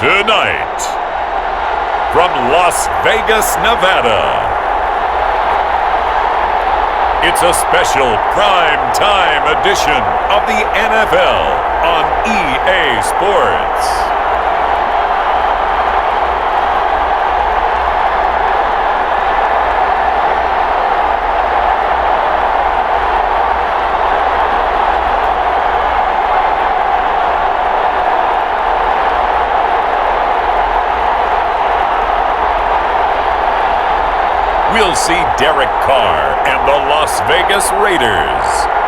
Tonight, from Las Vegas, Nevada, it's a special prime time edition of the NFL on EA Sports. We'll see Derek Carr and the Las Vegas Raiders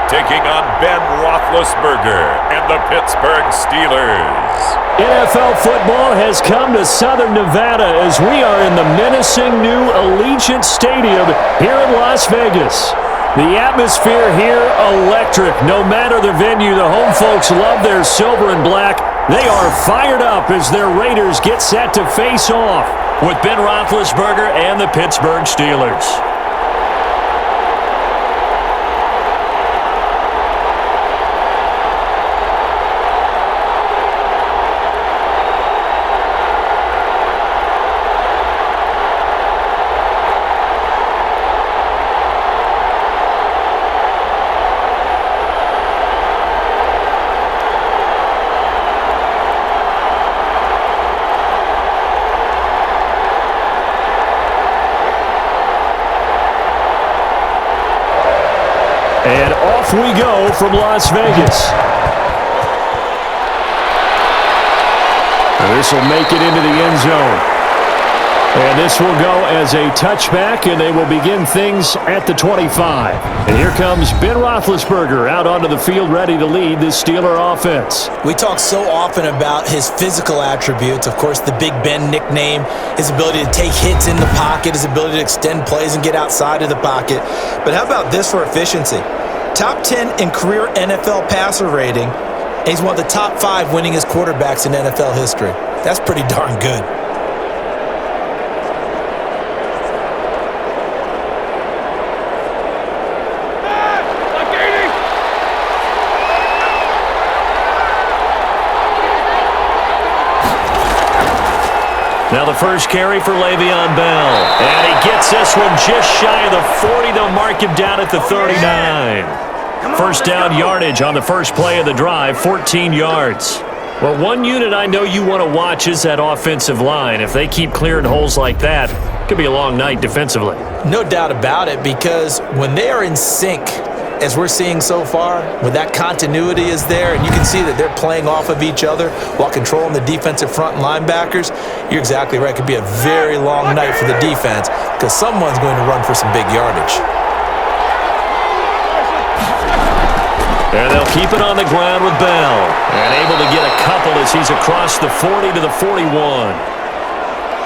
taking on Ben Roethlisberger and the Pittsburgh Steelers. NFL football has come to Southern Nevada as we are in the menacing new Allegiant Stadium here in Las Vegas. The atmosphere here, electric. No matter the venue, the home folks love their silver and black. They are fired up as their Raiders get set to face off with Ben Roethlisberger and the Pittsburgh Steelers. And off we go from Las Vegas. And this will make it into the end zone. And this will go as a touchback, and they will begin things at the 25. And here comes Ben Roethlisberger out onto the field ready to lead this Steeler offense. We talk so often about his physical attributes. Of course, the Big Ben nickname, his ability to take hits in the pocket, his ability to extend plays and get outside of the pocket. But how about this for efficiency? Top 10 in career NFL passer rating, and he's one of the top 5 winningest quarterbacks in NFL history. That's pretty darn good. Now the first carry for Le'Veon Bell. And he gets this one just shy of the 40. They'll mark him down at the 39. First down yardage on the first play of the drive, 14 yards. Well, one unit I know you want to watch is that offensive line. If they keep clearing holes like that, it could be a long night defensively. No doubt about it, because when they are in sync, as we're seeing so far, when that continuity is there and you can see that they're playing off of each other while controlling the defensive front and linebackers, you're exactly right. It could be a very long night for the defense because someone's going to run for some big yardage. And they'll keep it on the ground with Bell. And able to get a couple as he's across the 40 to the 41.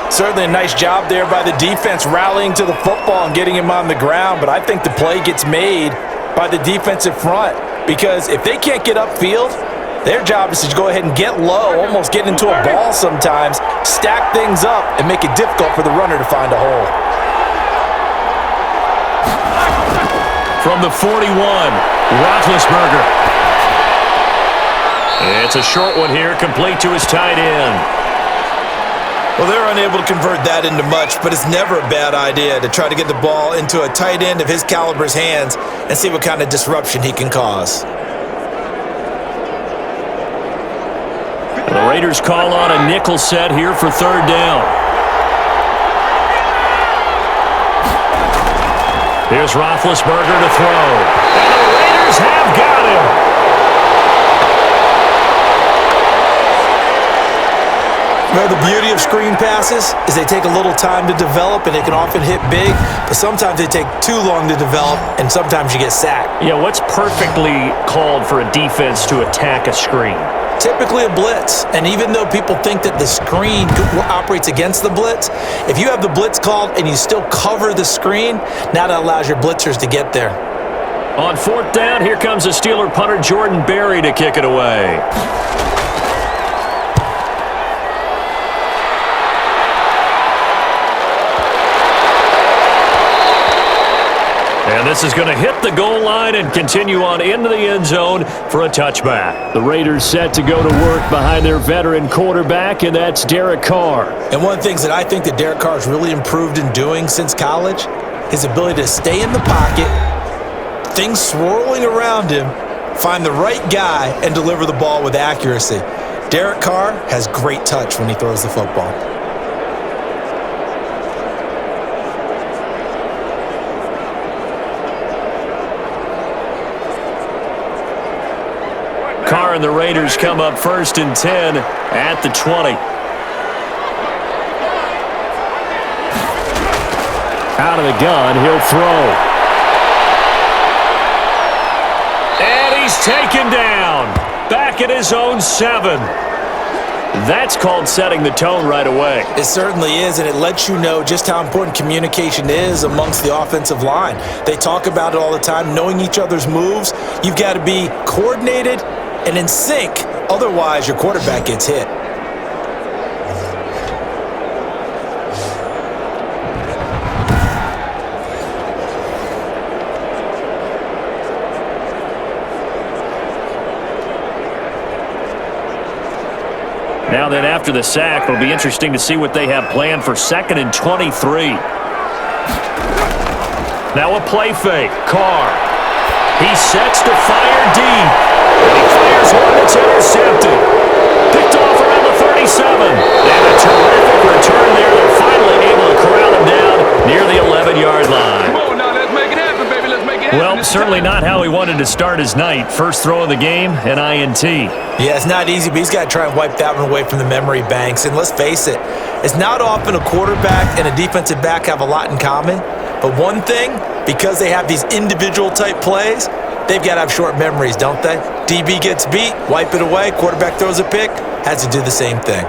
Certainly a nice job there by the defense rallying to the football and getting him on the ground, but I think the play gets made by the defensive front, because if they can't get upfield, their job is to go ahead and get low, almost get into a ball sometimes, stack things up, and make it difficult for the runner to find a hole. From the 41, Roethlisberger. It's a short one here, complete to his tight end. Well, they're unable to convert that into much, but it's never a bad idea to try to get the ball into a tight end of his caliber's hands and see what kind of disruption he can cause. The Raiders call on a nickel set here for third down. Here's Roethlisberger to throw. And the Raiders have got him. Well, the beauty of screen passes is they take a little time to develop, and they can often hit big, but sometimes they take too long to develop, and sometimes you get sacked. Yeah, what's perfectly called for a defense to attack a screen? Typically a blitz, and even though people think that the screen operates against the blitz, if you have the blitz called and you still cover the screen, now that allows your blitzers to get there. On fourth down, here comes a Steeler punter, Jordan Berry, to kick it away. And this pass is going to hit the goal line and continue on into the end zone for a touchback. The Raiders set to go to work behind their veteran quarterback, and that's Derek Carr. And one of the things that I think that Derek Carr has really improved in doing since college, his ability to stay in the pocket, things swirling around him, find the right guy, and deliver the ball with accuracy. Derek Carr has great touch when he throws the football. Carr and the Raiders come up 1st and 10 at the 20. Out of the gun, he'll throw. And he's taken down. Back at his own 7. That's called setting the tone right away. It certainly is, and it lets you know just how important communication is amongst the offensive line. They talk about it all the time, knowing each other's moves. You've got to be coordinated and in sync, otherwise your quarterback gets hit. Now then, after the sack, it'll be interesting to see what they have planned for 2nd and 23. Now a play fake. Carr. He sets to fire deep. And he fires one that's intercepted. Picked off around the 37. And a terrific return there. They're finally able to corral him down near the 11-yard line. Come on now, let's make it happen, baby. Let's make it happen. Well, certainly not how he wanted to start his night. First throw of the game, an INT. Yeah, it's not easy, but he's got to try and wipe that one away from the memory banks. And let's face it, it's not often a quarterback and a defensive back have a lot in common. But one thing, because they have these individual type plays, they've got to have short memories, don't they? DB gets beat, wipe it away, quarterback throws a pick, has to do the same thing.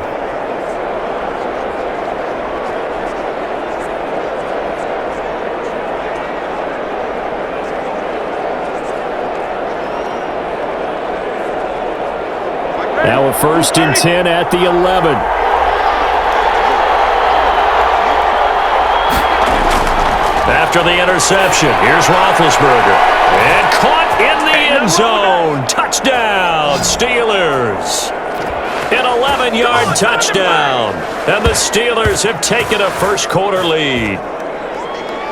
Now a 1st and 10 at the 11. After the interception, here's Roethlisberger. And caught in the end zone. Touchdown, Steelers. An 11-yard touchdown. And the Steelers have taken a first-quarter lead.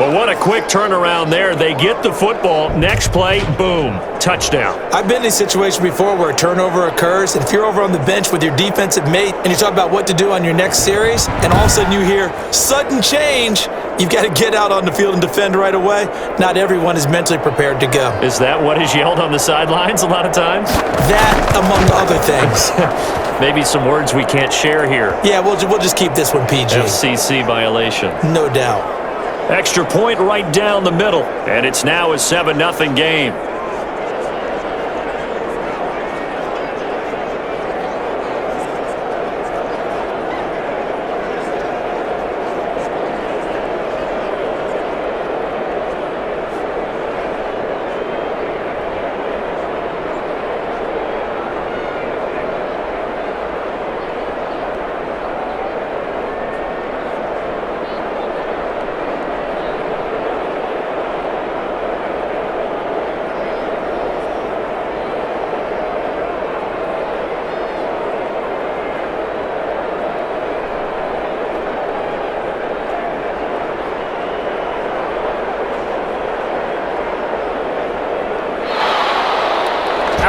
Well, what a quick turnaround there. They get the football. Next play, boom, touchdown. I've been in a situation before where a turnover occurs, and if you're over on the bench with your defensive mate and you talk about what to do on your next series, and all of a sudden you hear sudden change, you've got to get out on the field and defend right away. Not everyone is mentally prepared to go. Is that what is yelled on the sidelines a lot of times? That, among other things. Maybe some words we can't share here. Yeah, we'll just keep this one PG. FCC violation. No doubt. Extra point right down the middle, and it's now a 7-0 game.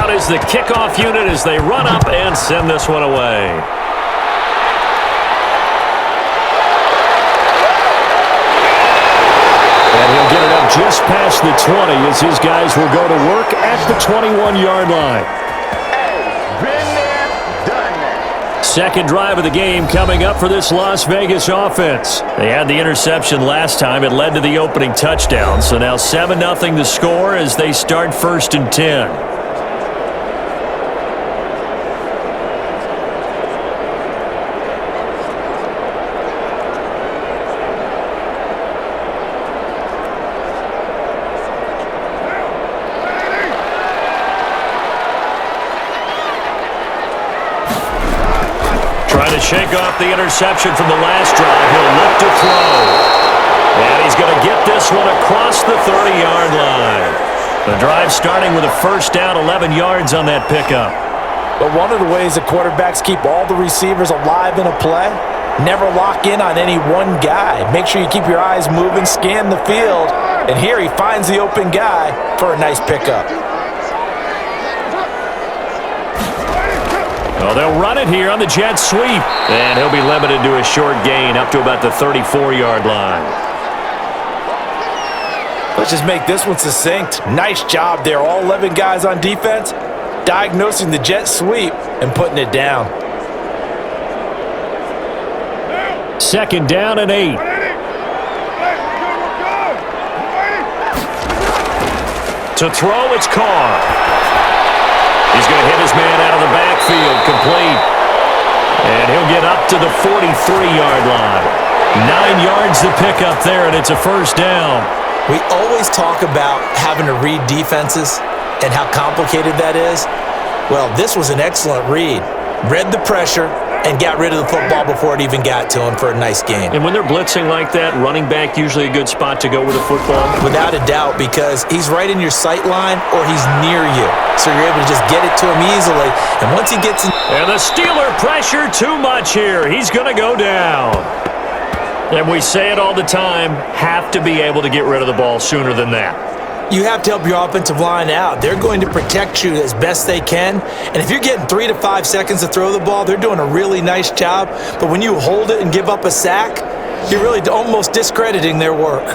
Is the kickoff unit as they run up and send this one away. And he'll get it up just past the 20 as his guys will go to work at the 21-yard line. Been there, done that. Second drive of the game coming up for this Las Vegas offense. They had the interception last time. It led to the opening touchdown. So now 7-0 the score as they start 1st and 10. Trying to shake off the interception from the last drive. He'll look to throw. And he's going to get this one across the 30-yard line. The drive starting with a first down, 11 yards on that pickup. But one of the ways that quarterbacks keep all the receivers alive in a play, never lock in on any one guy. Make sure you keep your eyes moving, scan the field, and here he finds the open guy for a nice pickup. Well, they'll run it here on the jet sweep, and he'll be limited to a short gain up to about the 34-yard line. Let's just make this one succinct. Nice job there. All 11 guys on defense diagnosing the jet sweep and putting it down. Second down and 8. To throw, it's Carr. He's going to hit his man out of the backfield, complete. And he'll get up to the 43-yard line. 9 yards to pick up there, and it's a first down. We always talk about having to read defenses and how complicated that is. Well, this was an excellent read. Read the pressure and got rid of the football before it even got to him for a nice gain. And when they're blitzing like that, running back usually a good spot to go with the football? Without a doubt, because he's right in your sight line or he's near you. So you're able to just get it to him easily. And once he gets in... And the Steeler pressure too much here. He's going to go down. And we say it all the time, have to be able to get rid of the ball sooner than that. You have to help your offensive line out. They're going to protect you as best they can. And if you're getting 3 to 5 seconds to throw the ball, they're doing a really nice job. But when you hold it and give up a sack, you're really almost discrediting their work.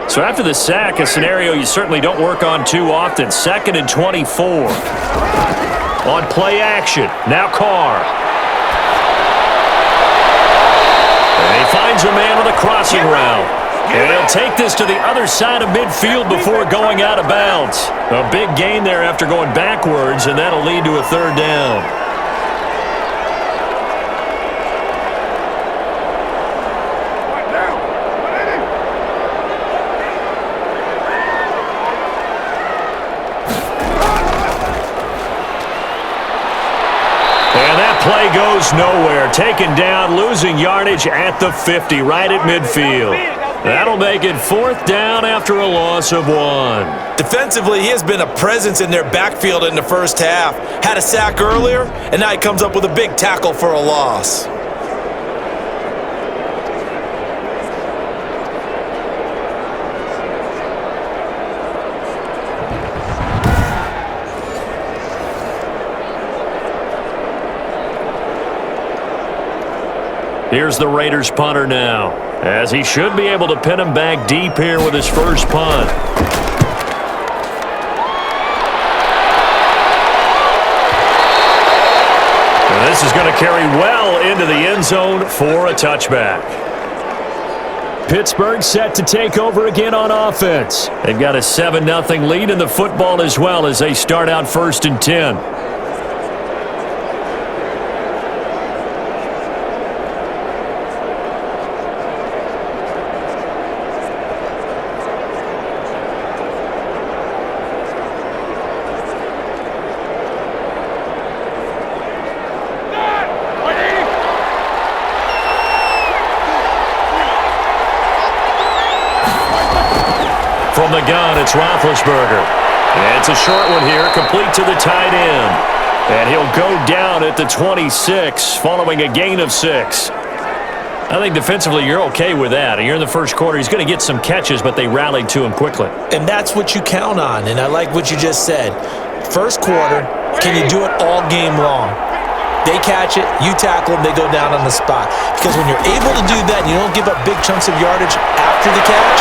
So after the sack, a scenario you certainly don't work on too often. 2nd and 24. On play action. Now Carr. And he finds a man with a crossing route. And he'll take this to the other side of midfield before going out of bounds. A big gain there after going backwards, and that'll lead to a third down. Play goes nowhere. Taken down, losing yardage at the 50, right at midfield. That'll make it 4th down after a loss of 1. Defensively, he has been a presence in their backfield in the first half. Had a sack earlier, and now he comes up with a big tackle for a loss. Here's the Raiders punter now, as he should be able to pin him back deep here with his first punt. And this is going to carry well into the end zone for a touchback. Pittsburgh set to take over again on offense. They've got a 7-0 lead in the football as well as they start out 1st and 10. From the gun, it's Roethlisberger. And it's a short one here, complete to the tight end. And he'll go down at the 26, following a gain of 6. I think defensively you're okay with that. You're in the first quarter. He's going to get some catches, but they rallied to him quickly. And that's what you count on, and I like what you just said. First quarter, can you do it all game long? They catch it, you tackle them, they go down on the spot. Because when you're able to do that and you don't give up big chunks of yardage after the catch,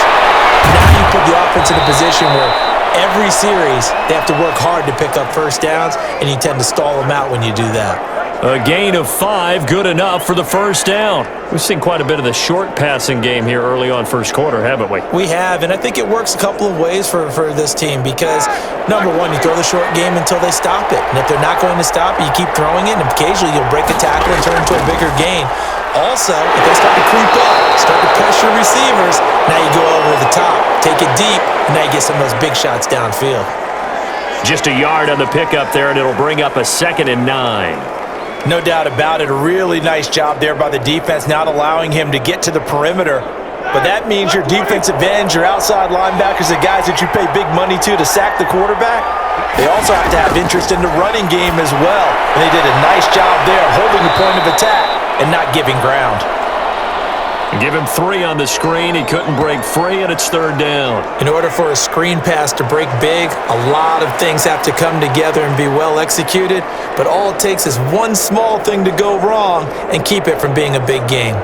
now you put the offense in a position where every series they have to work hard to pick up first downs, and you tend to stall them out when you do that. A gain of 5, good enough for the first down. We've seen quite a bit of the short passing game here early on first quarter, haven't we? We have, and I think it works a couple of ways for this team because, number one, you throw the short game until they stop it. And if they're not going to stop it, you keep throwing it, and occasionally you'll break a tackle and turn into a bigger gain. Also, if they start to creep up, start to pressure receivers, now you go over the top, take it deep, and now you get some of those big shots downfield. Just a yard on the pickup there, and it'll bring up a 2nd and 9. No doubt about it. A really nice job there by the defense, not allowing him to get to the perimeter. But that means your defensive ends, your outside linebackers, the guys that you pay big money to sack the quarterback, they also have to have interest in the running game as well. And they did a nice job there holding the point of attack and not giving ground. Give him 3 on the screen. He couldn't break free, and it's 3rd down. In order for a screen pass to break big, a lot of things have to come together and be well executed. But all it takes is one small thing to go wrong and keep it from being a big game.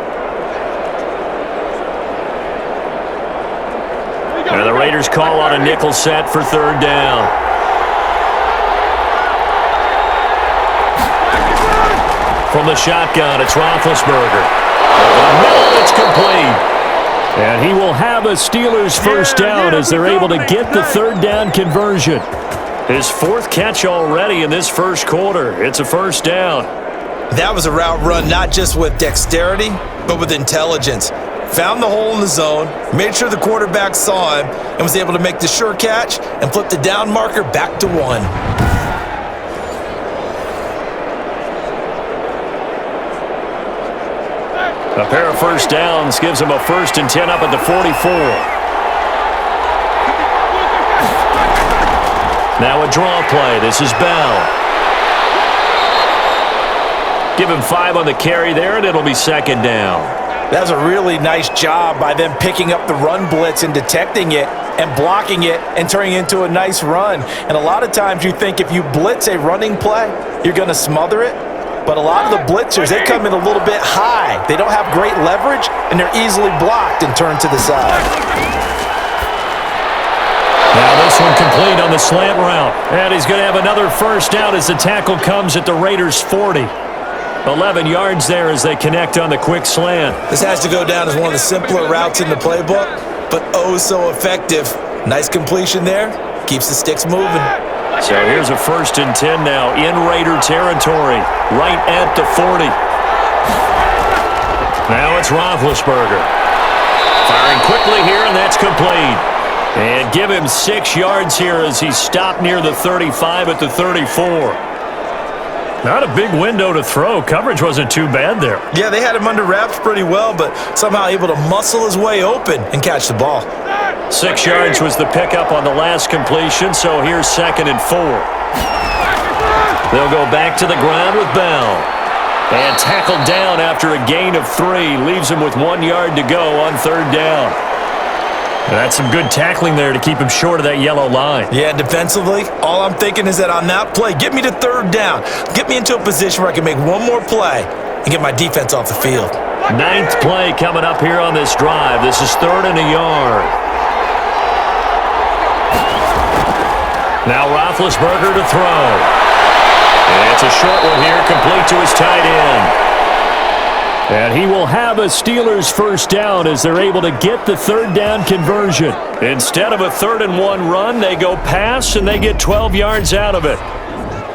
And the Raiders call on a nickel set for 3rd down. From the shotgun, it's Roethlisberger. Over the middle, it's complete. And he will have a Steelers first down as they're able to get the 3rd down conversion. His 4th catch already in this first quarter. It's a first down. That was a route run not just with dexterity, but with intelligence. Found the hole in the zone, made sure the quarterback saw him, and was able to make the sure catch and flip the down marker back to 1. A pair of first downs gives him a 1st and 10 up at the 44. Now a draw play. This is Bell. Give him 5 on the carry there, and it'll be 2nd down. That was a really nice job by them picking up the run blitz and detecting it and blocking it and turning it into a nice run. And a lot of times you think if you blitz a running play, you're going to smother it. But a lot of the blitzers, they come in a little bit high. They don't have great leverage, and they're easily blocked and turned to the side. Now this one complete on the slant route. And he's going to have another first down as the tackle comes at the Raiders' 40. 11 yards there as they connect on the quick slant. This has to go down as one of the simpler routes in the playbook, but oh so effective. Nice completion there. Keeps the sticks moving. So here's a 1st and 10 now in Raider territory, right at the 40. Now it's Roethlisberger. Firing quickly here, and that's complete. And give him 6 yards here as he stopped near the 35 at the 34. Not a big window to throw. Coverage wasn't too bad there. Yeah, they had him under wraps pretty well, but somehow able to muscle his way open and catch the ball. 6 yards was the pickup on the last completion, so here's 2nd and 4. They'll go back to the ground with Bell. And tackled down after a gain of 3. Leaves him with 1 yard to go on 3rd down. That's some good tackling there to keep him short of that yellow line. Yeah, defensively, all I'm thinking is that on that play, get me to 3rd down. Get me into a position where I can make one more play and get my defense off the field. 9th play coming up here on this drive. This is 3rd and a yard. Now Roethlisberger to throw. And it's a short one here, complete to his tight end. And he will have a Steelers first down as they're able to get the 3rd down conversion. Instead of a 3rd and 1 run, they go pass, and they get 12 yards out of it.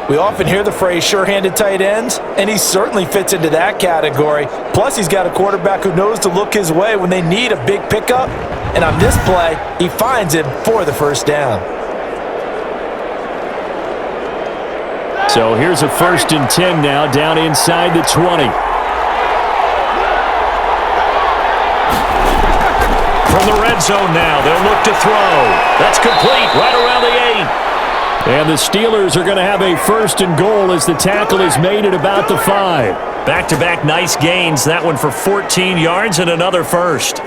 We often hear the phrase sure-handed tight ends, and he certainly fits into that category. Plus, he's got a quarterback who knows to look his way when they need a big pickup. And on this play, he finds him for the first down. So here's a 1st and 10 now, down inside the 20. From the red zone now, they'll look to throw. That's complete, right around the 8. And the Steelers are going to have a 1st and goal as the tackle is made at about the 5. Back-to-back nice gains, that one for 14 yards and another first.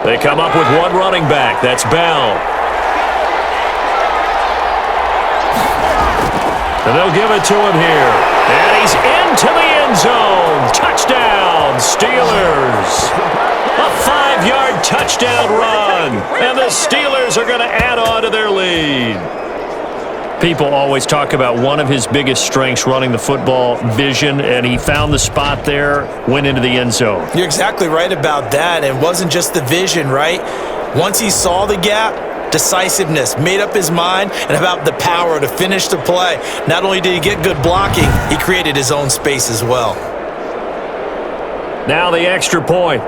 They come up with one running back. That's Bell. And they'll give it to him here. And he's into the end zone. Touchdown, Steelers. A 5-yard touchdown run. And the Steelers are going to add on to their lead. People always talk about one of his biggest strengths running the football, vision, and he found the spot there, went into the end zone. You're exactly right about that. It wasn't just the vision, right? Once he saw the gap, decisiveness, made up his mind, and about the power to finish the play. Not only did he get good blocking, he created his own space as well. Now the extra point.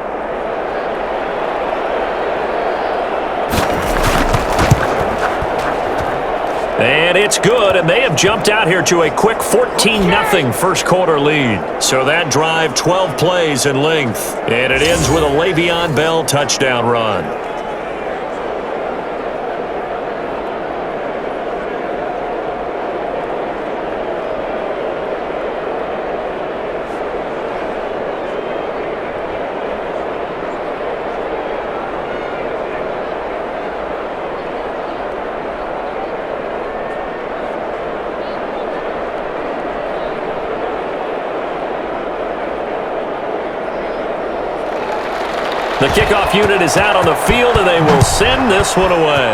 And it's good, and they have jumped out here to a quick 14-0 first quarter lead. So that drive, 12 plays in length, and it ends with a Le'Veon Bell touchdown run. The kickoff unit is out on the field, and they will send this one away.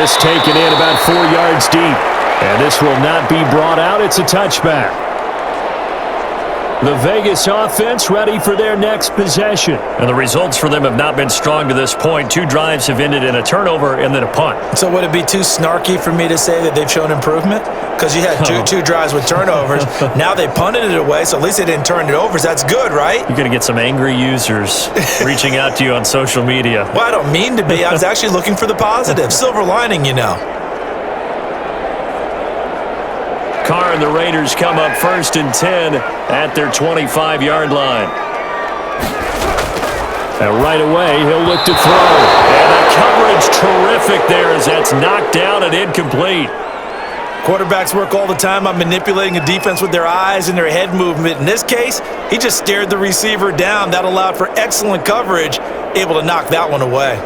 This taken in about 4 yards deep, and this will not be brought out. It's a touchback. The Vegas offense ready for their next possession. And the results for them have not been strong to this point. 2 drives have ended in a turnover and then a punt. So would it be too snarky for me to say that they've shown improvement? Because you had two drives with turnovers. Now they punted it away, so at least they didn't turn it over. So that's good, right? You're going to get some angry users reaching out to you on social media. Well, I don't mean to be. I was actually looking for the positive. Silver lining, you know. Carr and the Raiders come up 1st and 10 at their 25-yard line. And right away, he'll look to throw. And the coverage terrific there as that's knocked down and incomplete. Quarterbacks work all the time on manipulating a defense with their eyes and their head movement. In this case, he just stared the receiver down. That allowed for excellent coverage, able to knock that one away.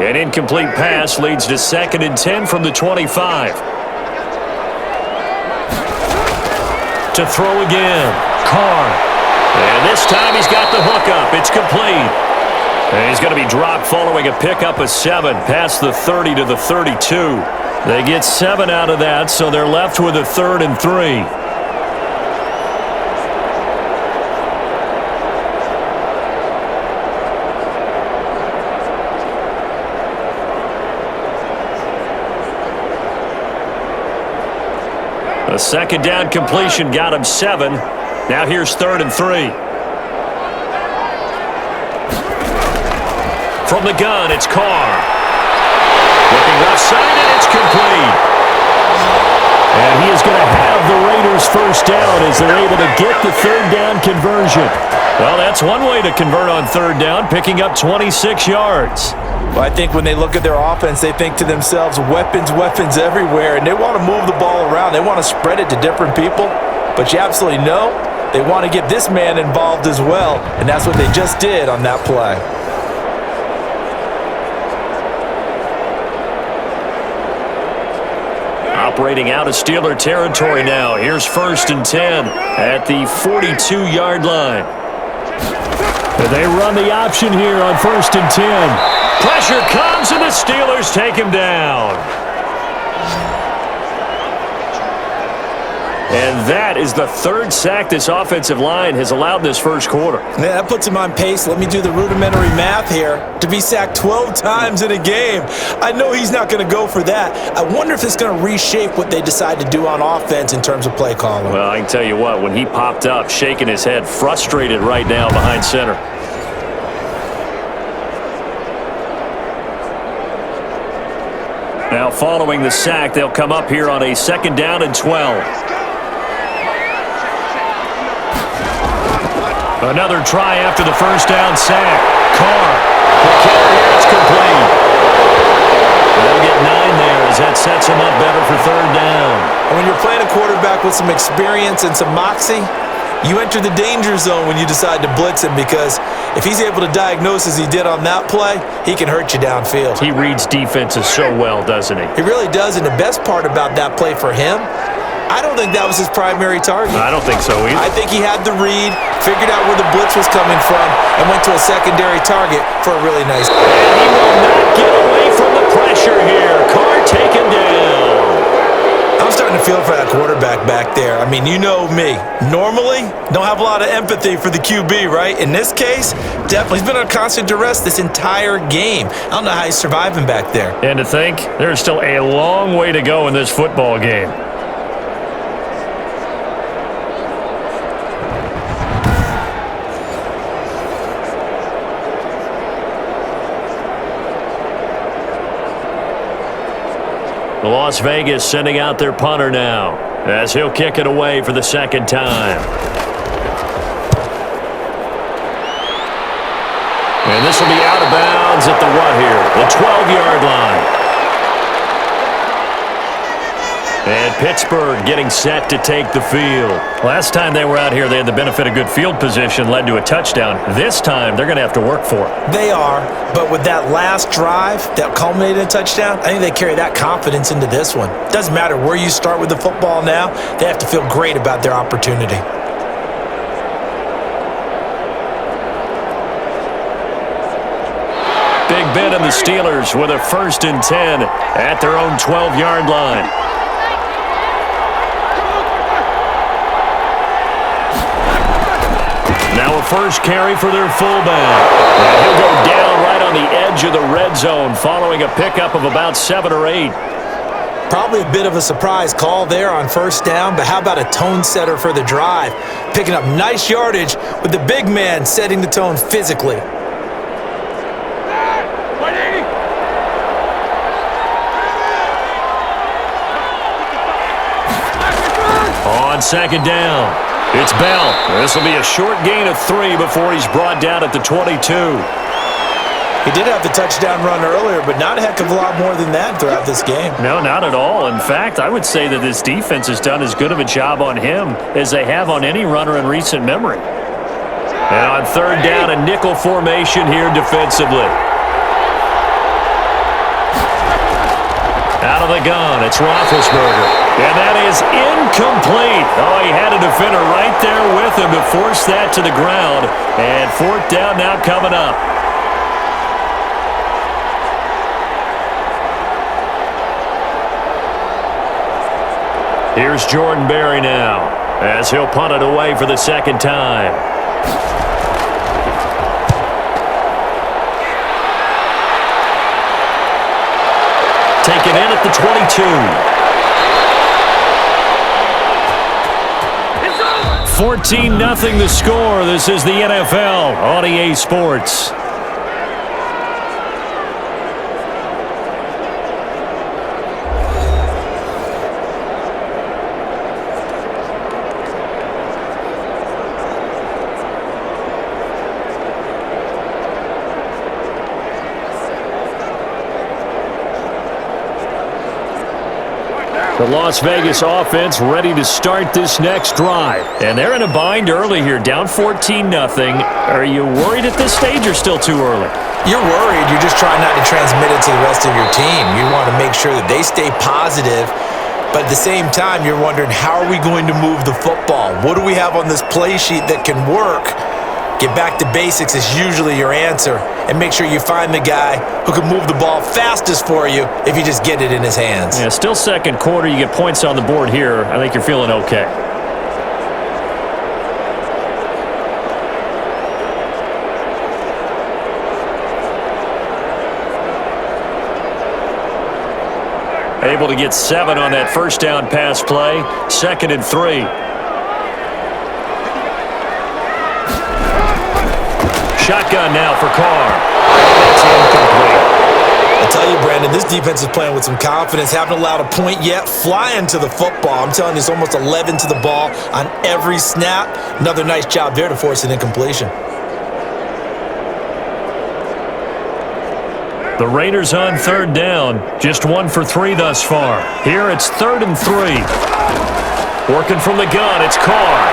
An incomplete pass leads to 2nd and 10 from the 25. To throw again, Carr. And this time he's got the hookup. It's complete. And he's going to be dropped following a pickup of 7 past the 30 to the 32. They get 7 out of that, so they're left with a 3rd and 3. A 2nd down completion got him 7. Now here's 3rd and 3. From the gun, it's Carr. Looking left side, and it's complete. And he is going to have the Raiders first down as they're able to get the 3rd down conversion. Well, that's one way to convert on 3rd down, picking up 26 yards. Well, I think when they look at their offense, they think to themselves, weapons, weapons everywhere, and they want to move the ball around. They want to spread it to different people, but you absolutely know they want to get this man involved as well, and that's what they just did on that play. Operating out of Steeler territory now. Here's 1st and 10 at the 42-yard line. And they run the option here on 1st and 10. Pressure comes, and the Steelers take him down. And that is the 3rd sack this offensive line has allowed this first quarter. Yeah, that puts him on pace. Let me do the rudimentary math here. To be sacked 12 times in a game. I know he's not going to go for that. I wonder if it's going to reshape what they decide to do on offense in terms of play calling. Well, I can tell you what, when he popped up, shaking his head, frustrated right now behind center. Now following the sack, they'll come up here on a 2nd down and 12. Another try after the 1st down sack. Carr. The carry, it's complete. They'll get 9 there as that sets him up better for 3rd down. And when you're playing a quarterback with some experience and some moxie, you enter the danger zone when you decide to blitz him, because if he's able to diagnose as he did on that play, he can hurt you downfield. He reads defenses so well, doesn't he? He really does, and the best part about that play for him, I don't think that was his primary target. I don't think so either. I think he had the read, figured out where the blitz was coming from, and went to a secondary target for a really nice. And he will not get away from the pressure here. Carr taken down. I'm starting to feel for that quarterback back there. I mean, you know me. Normally, don't have a lot of empathy for the QB, right? In this case, definitely. He's been under constant duress this entire game. I don't know how he's surviving back there. And to think, there's still a long way to go in this football game. Las Vegas sending out their punter now as he'll kick it away for the second time. And this will be out of bounds at the what here? The 12-yard line. And Pittsburgh getting set to take the field. Last time they were out here, they had the benefit of good field position, led to a touchdown. This time, they're going to have to work for it. They are, but with that last drive that culminated in a touchdown, I think they carry that confidence into this one. Doesn't matter where you start with the football now, they have to feel great about their opportunity. Big Ben and the Steelers with a 1st and 10 at their own 12-yard line. Now a first carry for their fullback. And he'll go down right on the edge of the red zone following a pickup of about 7 or 8. Probably a bit of a surprise call there on first down, but how about a tone setter for the drive? Picking up nice yardage with the big man setting the tone physically. On second down, it's Bell. This will be a short gain of 3 before he's brought down at the 22. He did have the touchdown run earlier, but not a heck of a lot more than that throughout this game. No, not at all. In fact, I would say that this defense has done as good of a job on him as they have on any runner in recent memory. And on third down, a nickel formation here defensively. Out of the gun, it's Roethlisberger. And that is incomplete. Oh, he had a defender right there with him to force that to the ground. And 4th down now coming up. Here's Jordan Berry now as he'll punt it away for the second time. Taken in at the 22. 14-0 the score. This is the NFL on EA Sports. The Las Vegas offense ready to start this next drive. And they're in a bind early here, down 14-0. Are you worried at this stage or still too early? You're worried. You're just trying not to transmit it to the rest of your team. You want to make sure that they stay positive. But at the same time, you're wondering, how are we going to move the football? What do we have on this play sheet that can work? Get back to basics is usually your answer. And make sure you find the guy who can move the ball fastest for you if you just get it in his hands. Yeah, still second quarter. You get points on the board here. I think you're feeling okay. Able to get 7 on that first down pass play. 2nd and 3. Shotgun now for Carr. That's incomplete. I tell you, Brandon, this defense is playing with some confidence. Haven't allowed a point yet. Flying to the football. I'm telling you, it's almost 11 to the ball on every snap. Another nice job there to force an incompletion. The Raiders on third down. Just 1 for 3 thus far. Here it's 3rd and 3. Working from the gun, it's Carr.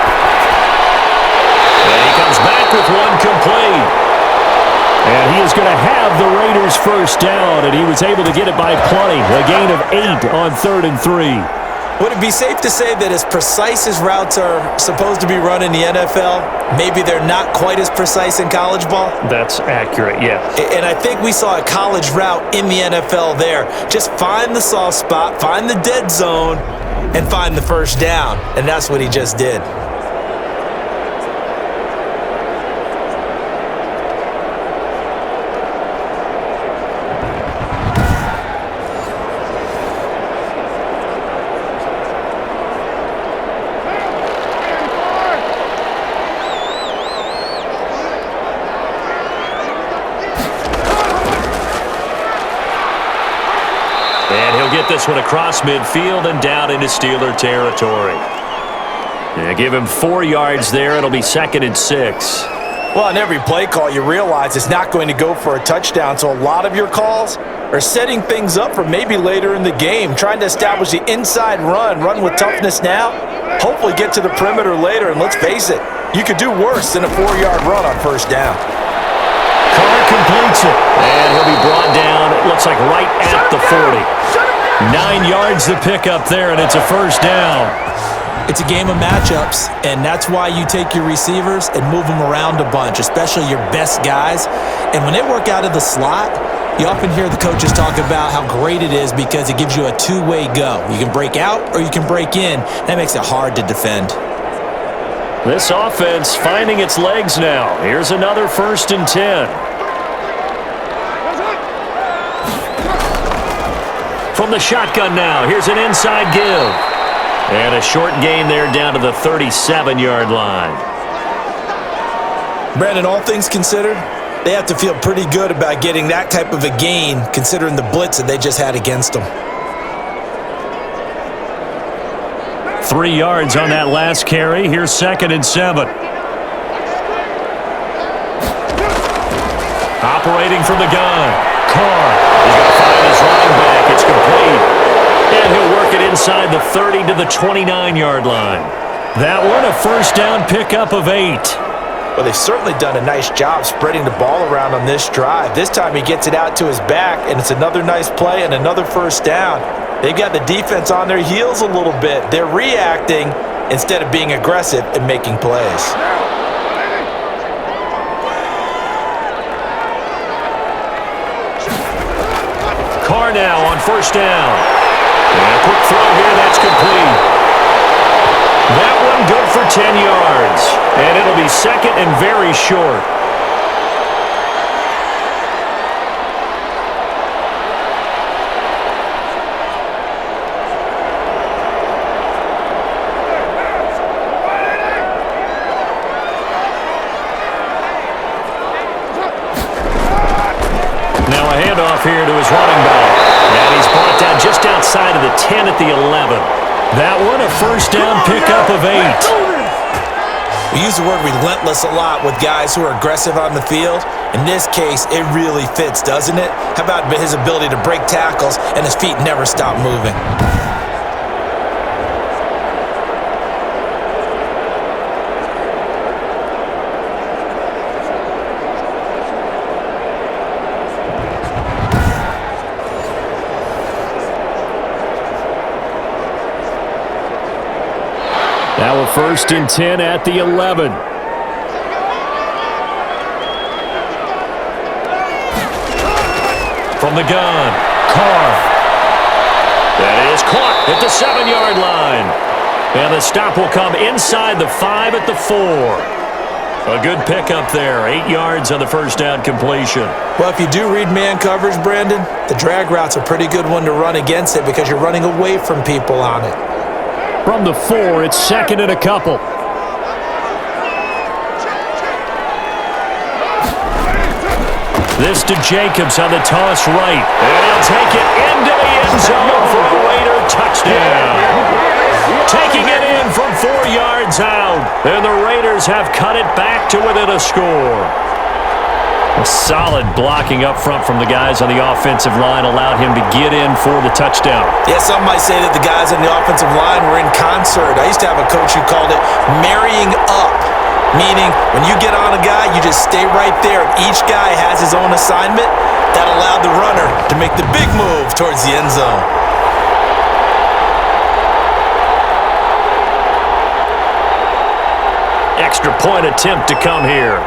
And he comes back with 1 complete. And he is going to have the Raiders first down, and he was able to get it by plenty. A gain of 8 on 3rd and 3. Would it be safe to say that as precise as routes are supposed to be run in the NFL, maybe they're not quite as precise in college ball? That's accurate, yeah. And I think we saw a college route in the NFL there. Just find the soft spot, find the dead zone, and find the first down, and that's what he just did. Get this one across midfield and down into Steeler territory. Yeah, give him 4 yards there. It'll be 2nd and 6. Well, on every play call, you realize it's not going to go for a touchdown, so a lot of your calls are setting things up for maybe later in the game, trying to establish the inside run with toughness now, hopefully get to the perimeter later, and let's face it, you could do worse than a 4-yard run on first down. Carr completes it, and he'll be brought down, it looks like right at the 40. 9 yards to pick up there, and it's a first down. It's a game of matchups, and that's why you take your receivers and move them around a bunch, especially your best guys. And when they work out of the slot, you often hear the coaches talk about how great it is because it gives you a two-way go. You can break out or you can break in. That makes it hard to defend. This offense finding its legs now. Here's another 1st and 10. From the shotgun now, here's an inside give. And a short gain there down to the 37-yard line. Brandon, all things considered, they have to feel pretty good about getting that type of a gain considering the blitz that they just had against them. 3 yards on that last carry. Here's 2nd and 7. Operating from the gun. Carr is going to find his running back. It's complete. And he'll work it inside the 30 to the 29-yard line. That one, a first down pickup of 8. Well, they've certainly done a nice job spreading the ball around on this drive. This time he gets it out to his back, and it's another nice play and another first down. They've got the defense on their heels a little bit. They're reacting instead of being aggressive and making plays. Carr now on first down. And a quick throw here, that's complete. That one good for 10 yards. And it'll be 2nd and very short. Now a handoff here to his running back. And he's brought down just outside of the 10 at the 11. That one a first down pickup of 8. We use the word relentless a lot with guys who are aggressive on the field. In this case, it really fits, doesn't it? How about his ability to break tackles and his feet never stop moving? Now a 1st and 10 at the 11. From the gun, Carr. That is caught at the 7-yard line. And the stop will come inside the 5 at the 4. A good pickup there. 8 yards on the first down completion. Well, if you do read man coverage, Brandon, the drag route's a pretty good one to run against it because you're running away from people on it. From the 4, it's 2nd and a couple. This to Jacobs on the toss right. And he'll take it into the end zone for a Raider touchdown. Taking it in from 4 yards out. And the Raiders have cut it back to within a score. A solid blocking up front from the guys on the offensive line allowed him to get in for the touchdown. Yeah, some might say that the guys on the offensive line were in concert. I used to have a coach who called it marrying up, meaning when you get on a guy, you just stay right there. Each guy has his own assignment. That allowed the runner to make the big move towards the end zone. Extra point attempt to come here.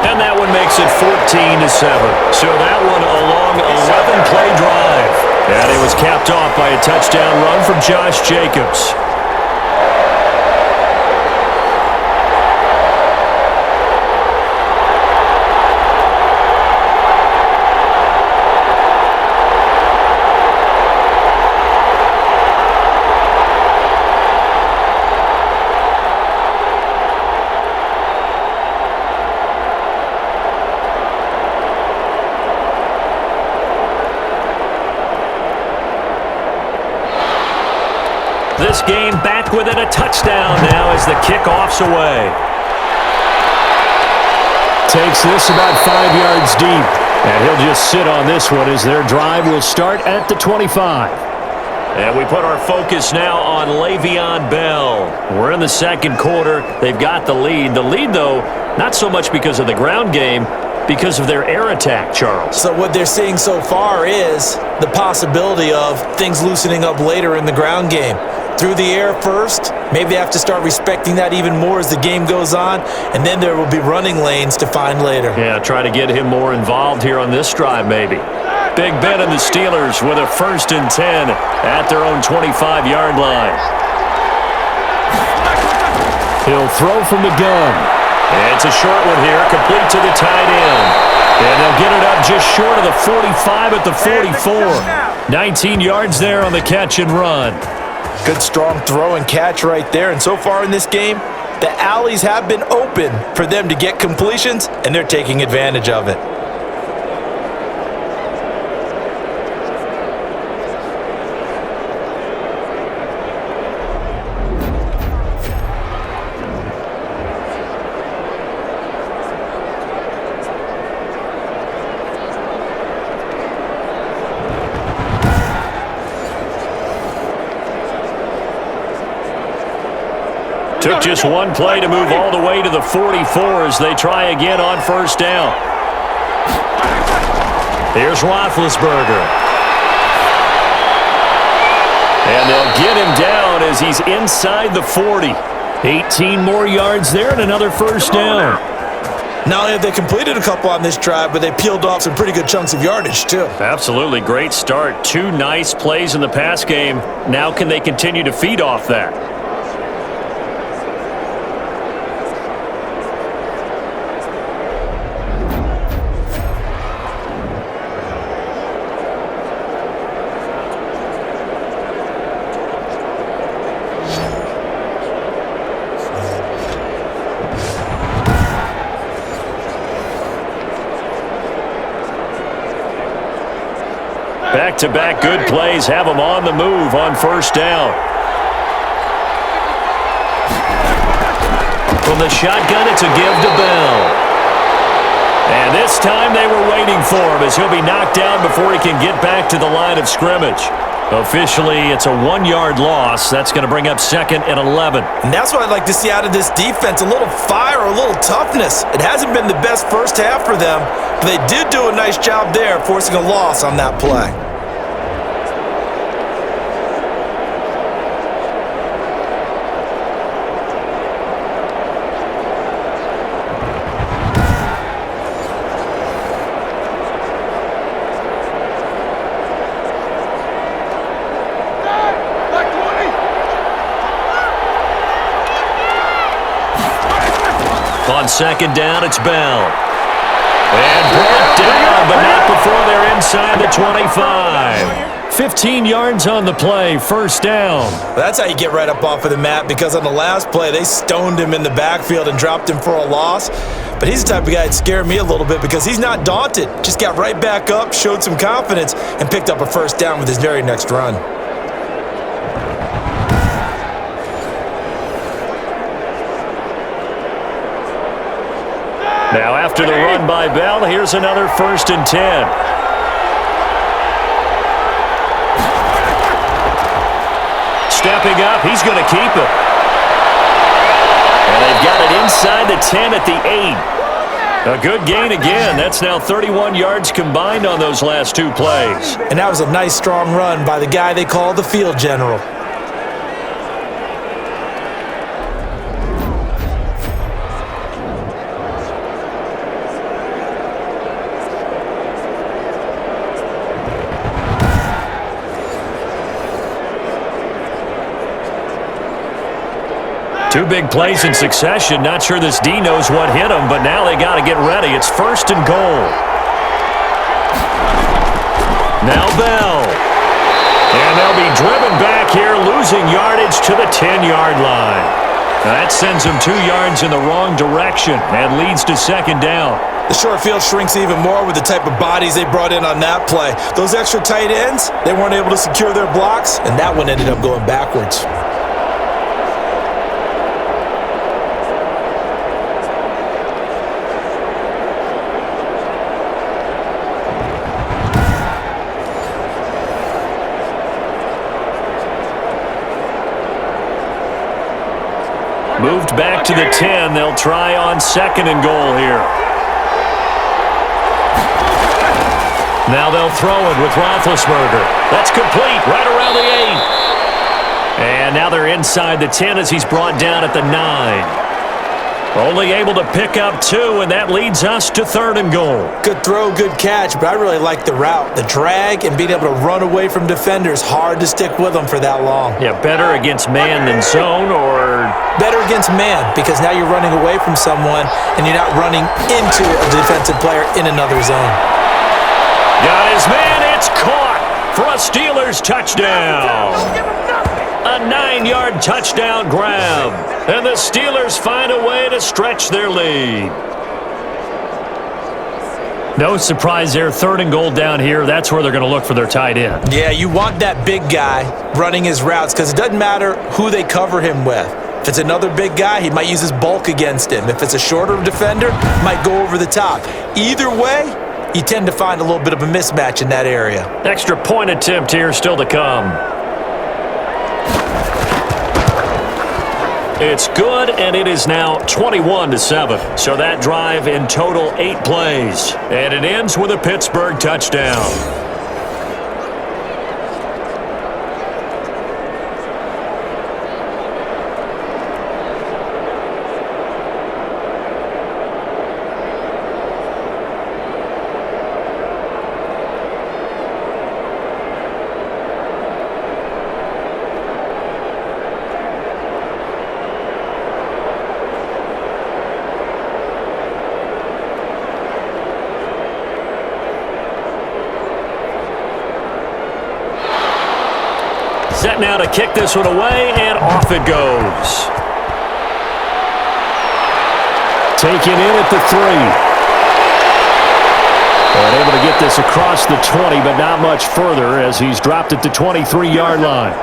And that one makes makes it 14-7. So that one a long 11-play drive. And it was capped off by a touchdown run from Josh Jacobs. This game back within a touchdown now as the kickoff's away. Takes this about 5 yards deep. And he'll just sit on this one as their drive will start at the 25. And we put our focus now on Le'Veon Bell. We're in the second quarter. They've got the lead. The lead, though, not so much because of the ground game, because of their air attack, Charles. So what they're seeing so far is the possibility of things loosening up later in the ground game. Through the air first, maybe they have to start respecting that even more as the game goes on, and then there will be running lanes to find later. Yeah, try to get him more involved here on this drive maybe. Big Ben and the Steelers with a 1st and 10 at their own 25-yard line. He'll throw from the gun. It's a short one here, complete to the tight end. And they'll get it up just short of the 45 at the 44. 19 yards there on the catch and run. Good strong throw and catch right there. And so far in this game, the alleys have been open for them to get completions, and they're taking advantage of it. Took just one play to move all the way to the 44 as they try again on 1st down. Here's Roethlisberger. And they'll get him down as he's inside the 40. 18 more yards there and another 1st down. Not only have they completed a couple on this drive, but they peeled off some pretty good chunks of yardage, too. Absolutely. Great start. 2 nice plays in the pass game. Now can they continue to feed off that? Back-to-back good plays have them on the move on 1st down. From the shotgun, it's a give to Bell. And this time they were waiting for him as he'll be knocked down before he can get back to the line of scrimmage. Officially, it's a 1-yard loss. That's going to bring up 2nd and 11. And that's what I'd like to see out of this defense, a little fire, a little toughness. It hasn't been the best first half for them, but they did do a nice job there forcing a loss on that play. On 2nd down, it's Bell. And brought down, but not before they're inside the 25. 15 yards on the play, 1st down. That's how you get right up off of the mat, because on the last play, they stoned him in the backfield and dropped him for a loss. But he's the type of guy that scared me a little bit because he's not daunted. Just got right back up, showed some confidence, and picked up a 1st down with his very next run. Now after the run by Bell, here's another 1st and 10. Stepping up, he's going to keep it. And they've got it inside the 10 at the 8. A good gain again. That's now 31 yards combined on those last 2 plays. And that was a nice strong run by the guy they call the field general. Two big plays in succession. Not sure this D knows what hit him, but now they got to get ready. It's 1st and goal. Now Bell. And they'll be driven back here, losing yardage to the 10-yard line. That sends them 2 yards in the wrong direction and leads to 2nd down. The short field shrinks even more with the type of bodies they brought in on that play. Those extra tight ends, they weren't able to secure their blocks, and that one ended up going backwards. Moved back to the 10. They'll try on 2nd and goal here. Now they'll throw it with Roethlisberger. That's complete right around the 8. And now they're inside the 10 as he's brought down at the 9. Only able to pick up 2, and that leads us to 3rd and goal. Good throw, good catch, but I really like the route. The drag and being able to run away from defenders, hard to stick with them for that long. Yeah, better against man than zone, or? Better against man, because now you're running away from someone and you're not running into a defensive player in another zone. Got his man, it's caught for a Steelers touchdown. A 9-yard touchdown grab. And the Steelers find a way to stretch their lead. No surprise there, 3rd and goal down here. That's where they're going to look for their tight end. Yeah, you want that big guy running his routes because it doesn't matter who they cover him with. If it's another big guy, he might use his bulk against him. If it's a shorter defender, might go over the top. Either way, you tend to find a little bit of a mismatch in that area. Extra point attempt here still to come. It's good, and it is now 21-7. So that drive in total 8 plays. And it ends with a Pittsburgh touchdown. Set now to kick this one away, and off it goes. Taken in at the 3. And able to get this across the 20, but not much further as he's dropped at the 23-yard line.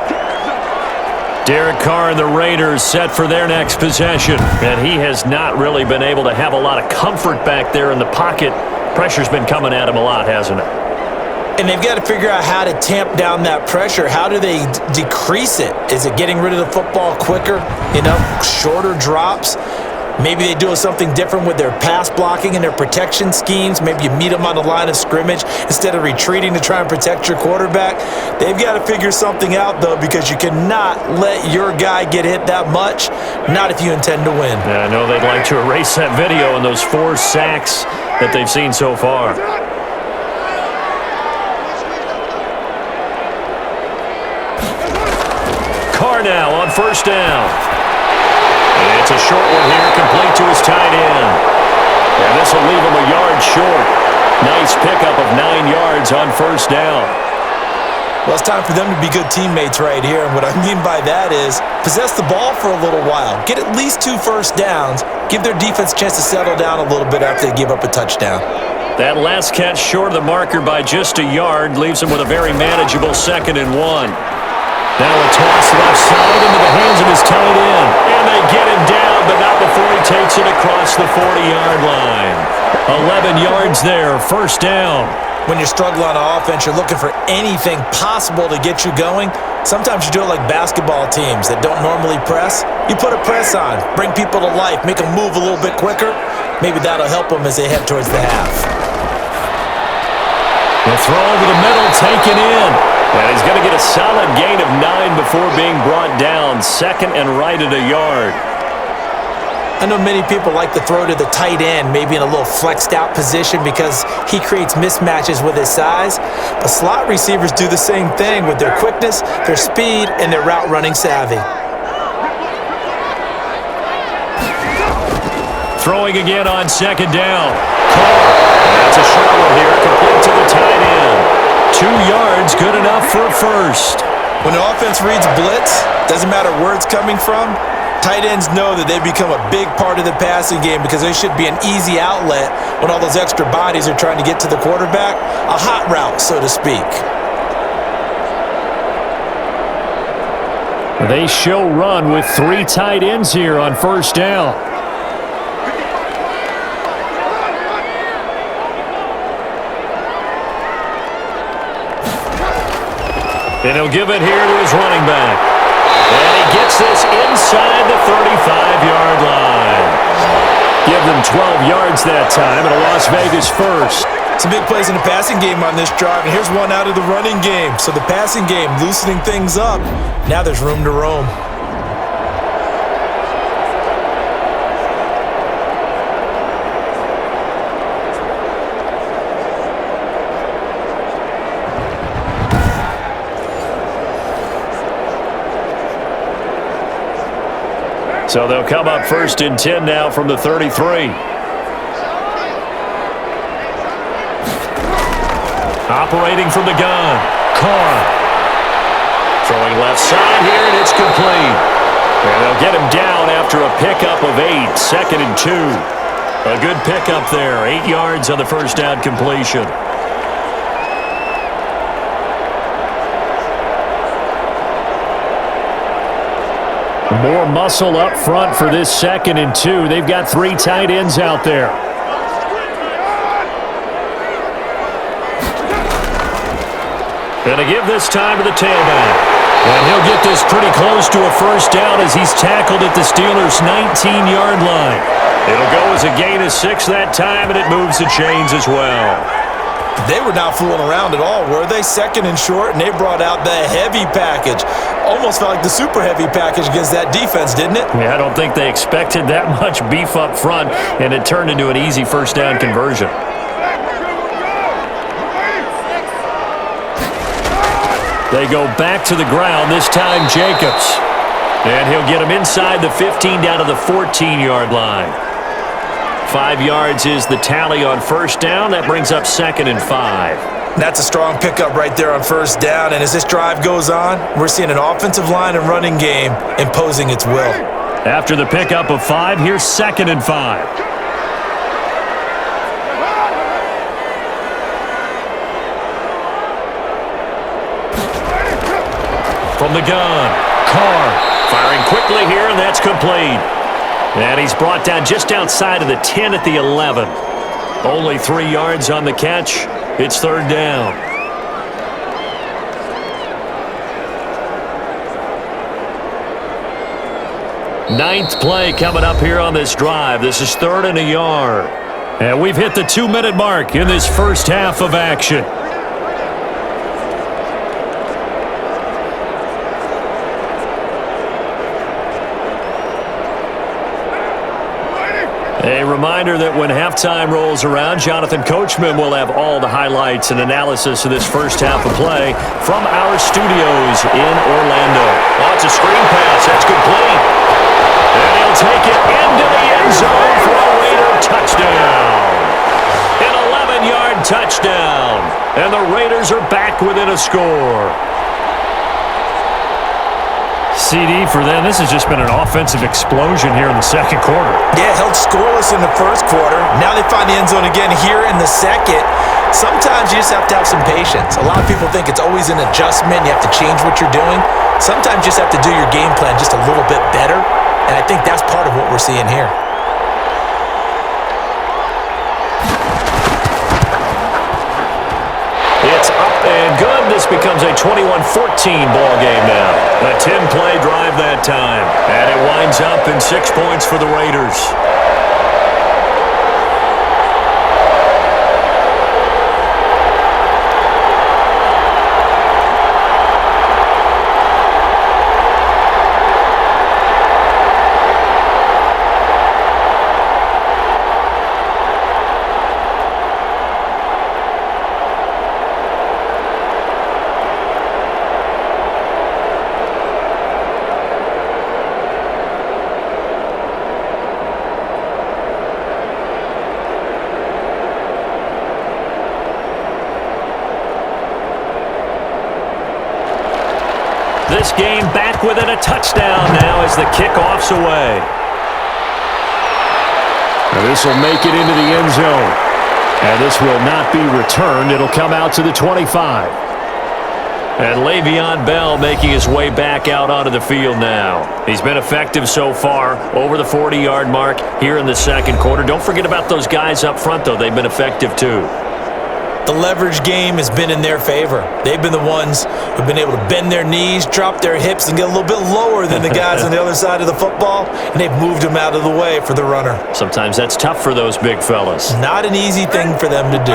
Derek Carr and the Raiders set for their next possession. And he has not really been able to have a lot of comfort back there in the pocket. Pressure's been coming at him a lot, hasn't it? And they've got to figure out how to tamp down that pressure. How do they decrease it? Is it getting rid of the football quicker? Shorter drops? Maybe they do something different with their pass blocking and their protection schemes. Maybe you meet them on the line of scrimmage instead of retreating to try and protect your quarterback. They've got to figure something out, though, because you cannot let your guy get hit that much, not if you intend to win. Yeah, I know they'd like to erase that video and those 4 sacks that they've seen so far. Carr now on 1st down. And it's a short one here, complete to his tight end. And this will leave him a yard short. Nice pickup of 9 yards on 1st down. Well, it's time for them to be good teammates right here. And what I mean by that is possess the ball for a little while. Get at least 2 first downs. Give their defense a chance to settle down a little bit after they give up a touchdown. That last catch short of the marker by just a yard leaves him with a very manageable 2nd and 1. Now a toss left side into the hands of his tight end. And they get him down, but not before he takes it across the 40-yard line. 11 yards there, 1st down. When you're struggling on offense, you're looking for anything possible to get you going. Sometimes you do it like basketball teams that don't normally press. You put a press on, bring people to life, make them move a little bit quicker. Maybe that'll help them as they head towards the half. The throw over the middle, taken in. And he's going to get a solid gain of 9 before being brought down. 2nd and right at a yard. I know many people like to throw to the tight end, maybe in a little flexed out position because he creates mismatches with his size. But slot receivers do the same thing with their quickness, their speed, and their route running savvy. Throwing again on second down. Carr. That's a short one here, complete to the tight end. 2 yards, good enough for a first. When the offense reads blitz, doesn't matter where it's coming from, tight ends know that they become a big part of the passing game because they should be an easy outlet when all those extra bodies are trying to get to the quarterback. A hot route, so to speak. They show run with 3 tight ends here on first down. And he'll give it here to his running back. And he gets this inside the 35-yard line. Give them 12 yards that time, and a Las Vegas first. Some big plays in the passing game on this drive, and here's one out of the running game. So the passing game loosening things up. Now there's room to roam. So they'll come up first and 10 now from the 33. Operating from the gun, Carr. Throwing left side here, and it's complete. And they'll get him down after a pickup of 8, 2nd and 2. A good pickup there, 8 yards on the first down completion. More muscle up front for this 2nd and 2. They've got 3 tight ends out there. Going to give this time to the tailback. And he'll get this pretty close to a first down as he's tackled at the Steelers' 19-yard line. It'll go as a gain of 6 that time, and it moves the chains as well. They were not fooling around at all, were they? 2nd and short, and they brought out the heavy package. Almost felt like the super heavy package against that defense, didn't it? Yeah, I don't think they expected that much beef up front, and it turned into an easy first down conversion. They go back to the ground, this time Jacobs. And he'll get him inside the 15 down to the 14-yard line. 5 yards is the tally on first down. That brings up 2nd and 5. That's a strong pickup right there on first down. And as this drive goes on, we're seeing an offensive line and running game imposing its will. After the pickup of 5, here's 2nd and 5. From the gun, Carr firing quickly here, and that's complete. And he's brought down just outside of the 10 at the 11. Only 3 yards on the catch. It's 3rd down. Ninth play coming up here on this drive. This is 3rd and a yard. And we've hit the 2-minute mark in this first half of action. A reminder that when halftime rolls around, Jonathan Coachman will have all the highlights and analysis of this first half of play from our studios in Orlando. Oh, it's a screen pass. That's complete. And he'll take it into the end zone for a Raider touchdown. An 11-yard touchdown. And the Raiders are back within a score. CD for them. This has just been an offensive explosion here in the second quarter. Yeah, held scoreless in the first quarter. Now they find the end zone again here in the second. Sometimes you just have to have some patience. A lot of people think it's always an adjustment. You have to change what you're doing. Sometimes you just have to do your game plan just a little bit better. And I think that's part of what we're seeing here. It's up and good. This becomes a 21-14 ball game now. A 10-play drive that time. And it winds up in 6 points for the Raiders. this game back within a touchdown now as the kickoff's away. And this will make it into the end zone. And this will not be returned. It'll come out to the 25. And Le'Veon Bell making his way back out onto the field now. He's been effective so far, over the 40-yard mark here in the second quarter. Don't forget about those guys up front, though. They've been effective, too. The leverage game has been in their favor. They've been the ones who've been able to bend their knees, drop their hips, and get a little bit lower than the guys on the other side of the football, and they've moved them out of the way for the runner. Sometimes that's tough for those big fellas. Not an easy thing for them to do.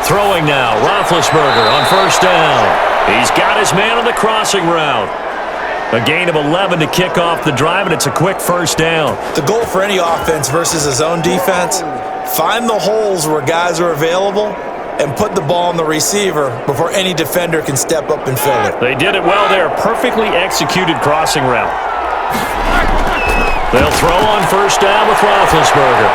Throwing now, Roethlisberger on first down. He's got his man on the crossing route. A gain of 11 to kick off the drive, and it's a quick first down. The goal for any offense versus his own defense, find the holes where guys are available and put the ball on the receiver before any defender can step up and fill it. They did it well there. Perfectly executed crossing route. They'll throw on first down with Roethlisberger.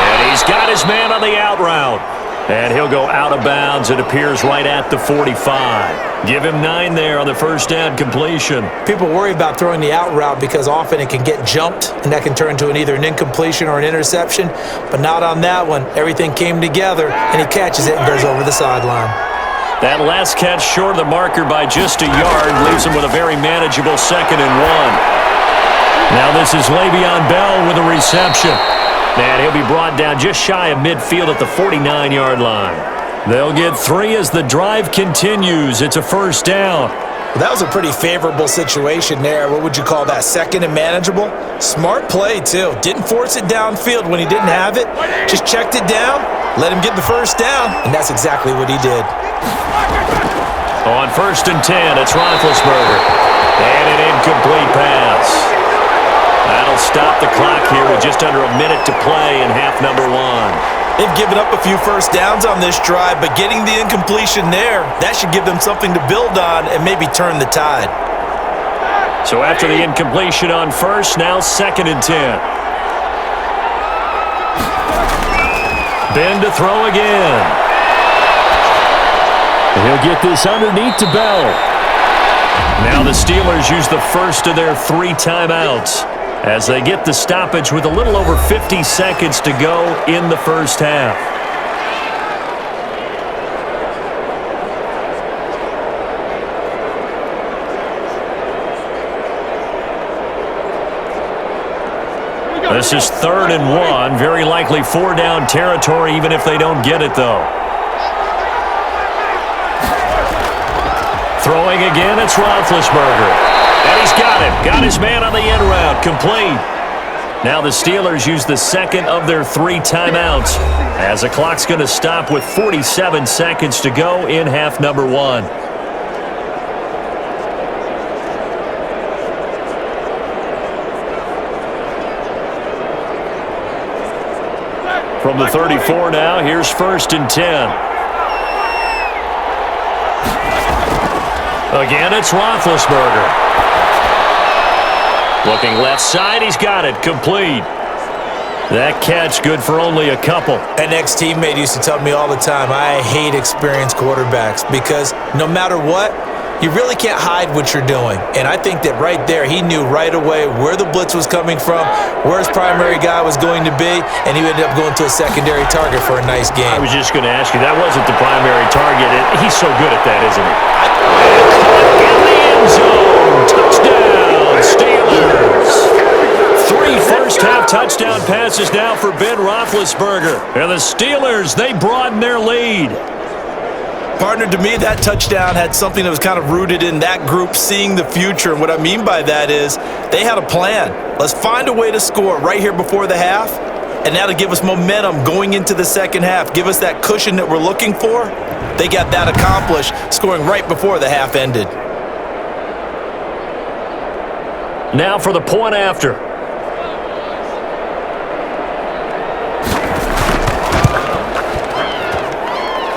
And he's got his man on the out route. And he'll go out of bounds. It appears right at the 45. Give him 9 there on the first down completion. People worry about throwing the out route because often it can get jumped, and that can turn into either an incompletion or an interception. But not on that one. Everything came together, and he catches it and goes over the sideline. That last catch short of the marker by just a yard leaves him with a very manageable 2nd and 1. Now this is Le'Veon Bell with a reception. And he'll be brought down just shy of midfield at the 49-yard line. They'll get 3 as the drive continues. It's a first down. Well, that was a pretty favorable situation there. What would you call that? 2nd and manageable? Smart play, too. Didn't force it downfield when he didn't have it. Just checked it down, let him get the first down, and that's exactly what he did. On 1st and 10, it's Roethlisberger. And an incomplete pass. That'll stop the clock here with just under a minute to play in half number 1. They've given up a few first downs on this drive, but getting the incompletion there, that should give them something to build on and maybe turn the tide. So after the incompletion on first, now 2nd and 10. Ben to throw again. He'll get this underneath to Bell. Now the Steelers use the first of their 3 timeouts as they get the stoppage with a little over 50 seconds to go in the first half. This is 3rd and 1, very likely 4-down territory even if they don't get it though. Throwing again, it's Roethlisberger. And he's got it. Got his man on the end route. Complete. Now the Steelers use the 2nd of their 3 timeouts as the clock's going to stop with 47 seconds to go in half number 1. From the 34 now, here's 1st and 10. Again, it's Roethlisberger. Looking left side, he's got it. Complete. That catch good for only a couple. An ex-teammate used to tell me all the time, I hate experienced quarterbacks because no matter what, you really can't hide what you're doing. And I think that right there, he knew right away where the blitz was coming from, where his primary guy was going to be, and he ended up going to a secondary target for a nice game. I was just going to ask you, that wasn't the primary target. He's so good at that, isn't he? In the end zone. Touchdown, Steelers. 3 first-half touchdown passes now for Ben Roethlisberger. And the Steelers, they broaden their lead. Partner, to me, that touchdown had something that was kind of rooted in that group seeing the future. And what I mean by that is they had a plan. Let's find a way to score right here before the half, and that'll give us momentum going into the second half. Give us that cushion that we're looking for. They got that accomplished, scoring right before the half ended. Now for the point after.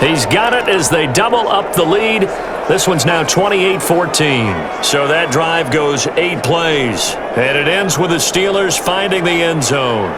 He's got it as they double up the lead. This one's now 28-14. So that drive goes 8 plays. And it ends with the Steelers finding the end zone.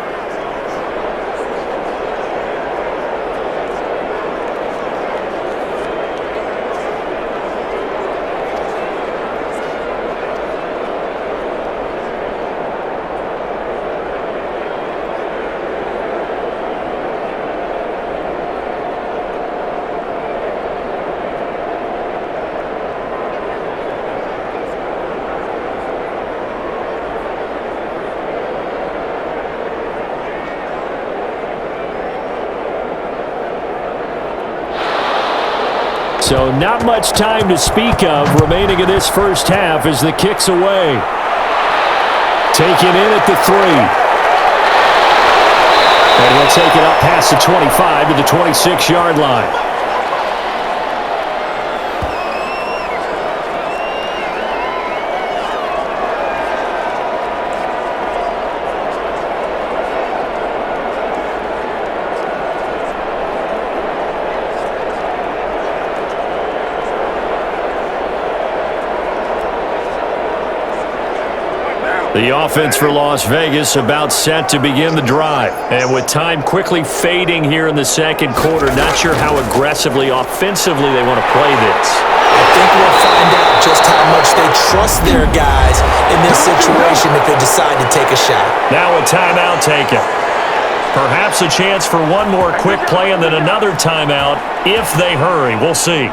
So not much time to speak of remaining in this first half as the kick's away. Taken in at the 3. And he'll take it up past the 25 to the 26-yard line. The offense for Las Vegas about set to begin the drive. And with time quickly fading here in the second quarter, not sure how aggressively, offensively they want to play this. I think we'll find out just how much they trust their guys in this situation if they decide to take a shot. Now a timeout taken. Perhaps a chance for one more quick play and then another timeout if they hurry. We'll see.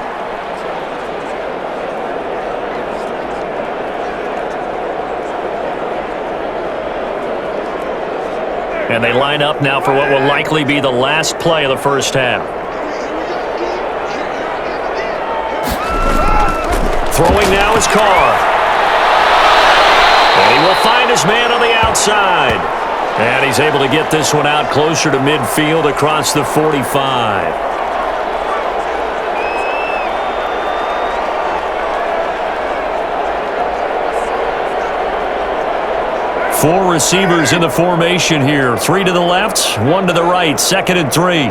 And they line up now for what will likely be the last play of the first half. Throwing now is Carr. And he will find his man on the outside. And he's able to get this one out closer to midfield across the 45. Four receivers in the formation here. 3 to the left, 1 to the right. 2nd and 3.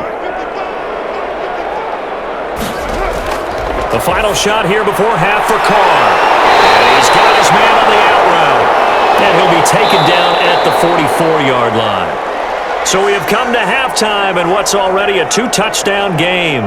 The final shot here before half for Carr. And he's got his man on the out route. And he'll be taken down at the 44-yard line. So we have come to halftime in what's already a 2-touchdown game.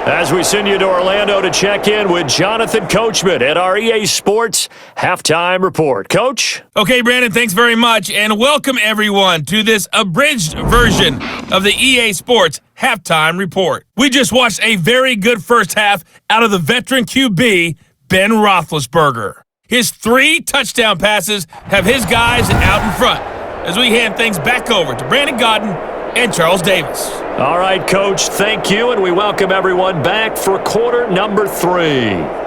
As we send you to Orlando to check in with Jonathan Coachman at our EA Sports Halftime Report. Coach? Okay, Brandon, thanks very much, and welcome everyone to this abridged version of the EA Sports Halftime Report. We just watched a very good first half out of the veteran QB, Ben Roethlisberger. His 3 touchdown passes have his guys out in front as we hand things back over to Brandon Godden and Charles Davis. All right, Coach, thank you, and we welcome everyone back for quarter number 3.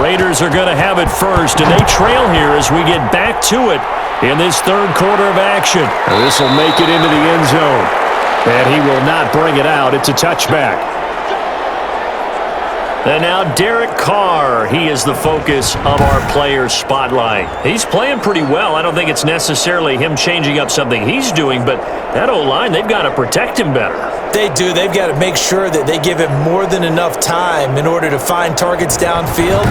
Raiders are going to have it first, and they trail here as we get back to it in this third quarter of action. This will make it into the end zone, and he will not bring it out. It's a touchback. And now Derek Carr, he is the focus of our player spotlight. He's playing pretty well. I don't think it's necessarily him changing up something he's doing, but that O-line, they've got to protect him better. They do. They've got to make sure that they give him more than enough time in order to find targets downfield.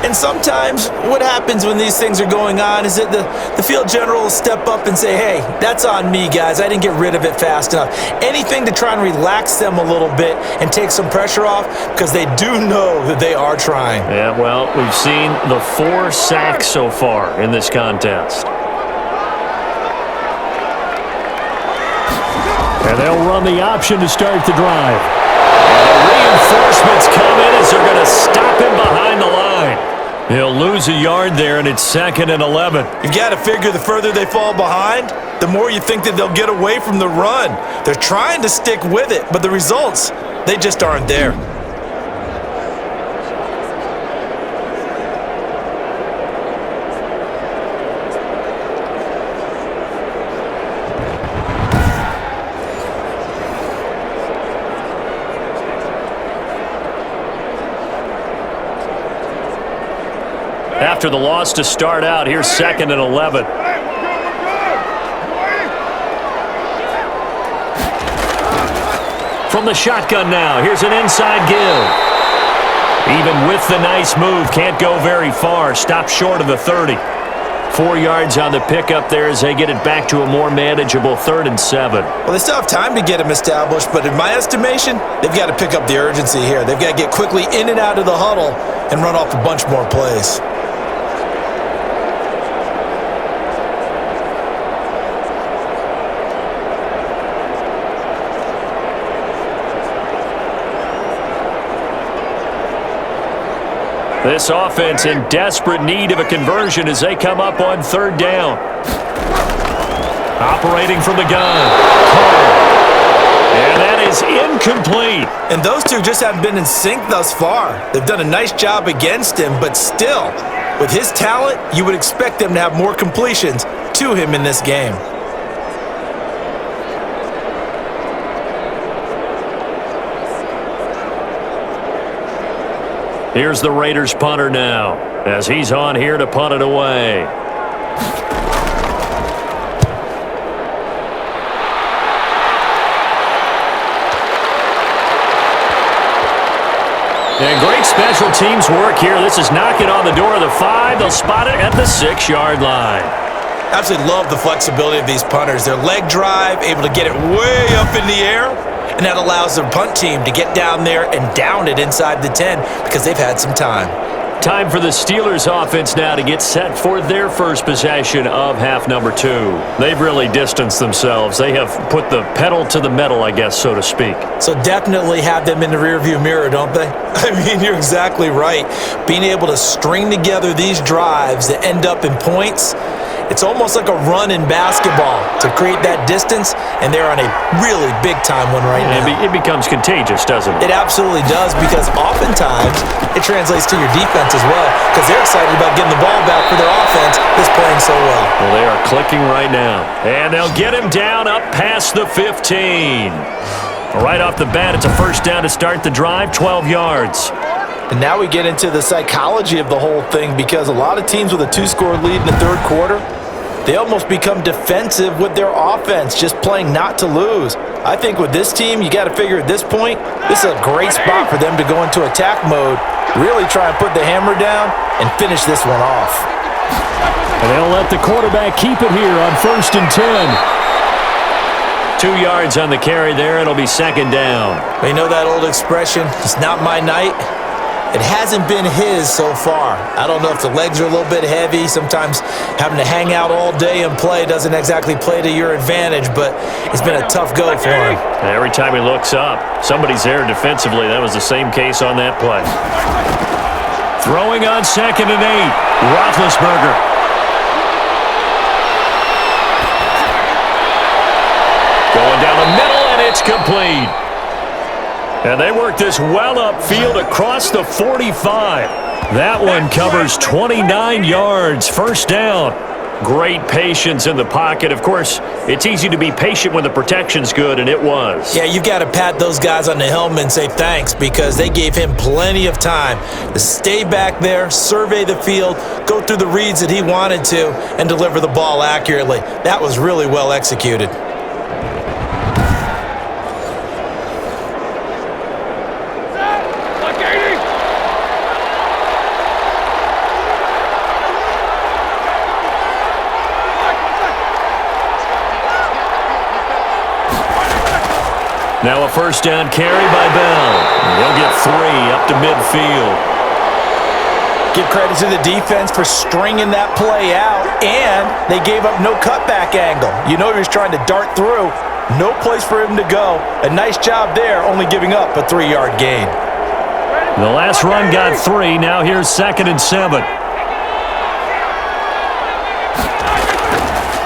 And sometimes what happens when these things are going on is that the field general will step up and say, hey, that's on me, guys. I didn't get rid of it fast enough. Anything to try and relax them a little bit and take some pressure off, because they do know that they are trying. Yeah, well, we've seen the 4 sacks so far in this contest. And they'll run the option to start the drive. And the reinforcements come in as they're going to stop him behind the line. He'll lose a yard there, and it's 2nd and 11. You've got to figure the further they fall behind, the more you think that they'll get away from the run. They're trying to stick with it, but the results, they just aren't there. After the loss to start out, here's 2nd and 11. From the shotgun now, here's an inside give. Even with the nice move, can't go very far. Stop short of the 30. 4 yards on the pickup there as they get it back to a more manageable 3rd and 7. Well, they still have time to get him established, but in my estimation, they've got to pick up the urgency here. They've got to get quickly in and out of the huddle and run off a bunch more plays. This offense in desperate need of a conversion as they come up on 3rd down. Operating from the gun. Carr. And that is incomplete. And those two just haven't been in sync thus far. They've done a nice job against him, but still, with his talent, you would expect them to have more completions to him in this game. Here's the Raiders punter now, as he's on here to punt it away. And great special teams work here. This is knocking on the door of the 5. They'll spot it at the 6-yard line. Absolutely love the flexibility of these punters. Their leg drive, able to get it way up in the air, and that allows their punt team to get down there and down it inside the 10 because they've had some time. Time for the Steelers offense now to get set for their first possession of half number 2. They've really distanced themselves. They have put the pedal to the metal, I guess, so to speak. So definitely have them in the rearview mirror, don't they? I mean, you're exactly right. Being able to string together these drives that end up in points, it's almost like a run in basketball to create that distance, and they're on a really big-time one right now. It becomes contagious, doesn't it? It absolutely does, because oftentimes it translates to your defense as well, because they're excited about getting the ball back for their offense that's playing so well. Well, they are clicking right now. And they'll get him down up past the 15. Right off the bat, it's a first down to start the drive, 12 yards. And now we get into the psychology of the whole thing, because a lot of teams with a 2-score lead in the 3rd quarter, they almost become defensive with their offense, just playing not to lose. I think with this team, you got to figure at this point, this is a great spot for them to go into attack mode, really try and put the hammer down and finish this one off. And they'll let the quarterback keep it here on 1st and 10. 2 yards on the carry there. It'll be 2nd down. You know that old expression, it's not my night? It hasn't been his so far. I don't know if the legs are a little bit heavy. Sometimes having to hang out all day and play doesn't exactly play to your advantage, but it's been a tough go for him. Every time he looks up, somebody's there defensively. That was the same case on that play. Throwing on 2nd and 8. Roethlisberger. Going down the middle, and it's complete. And they work this well upfield across the 45. That one covers 29 yards. First down. Great patience in the pocket. Of course, it's easy to be patient when the protection's good, and it was. Yeah, you've got to pat those guys on the helmet and say thanks, because they gave him plenty of time to stay back there, survey the field, go through the reads that he wanted to, and deliver the ball accurately. That was really well executed. Now a first down carry by Bell. They'll get 3 up to midfield. Give credit to the defense for stringing that play out, and they gave up no cutback angle. You know he was trying to dart through. No place for him to go. A nice job there, only giving up a 3-yard gain. The last run got 3. Now here's 2nd and 7.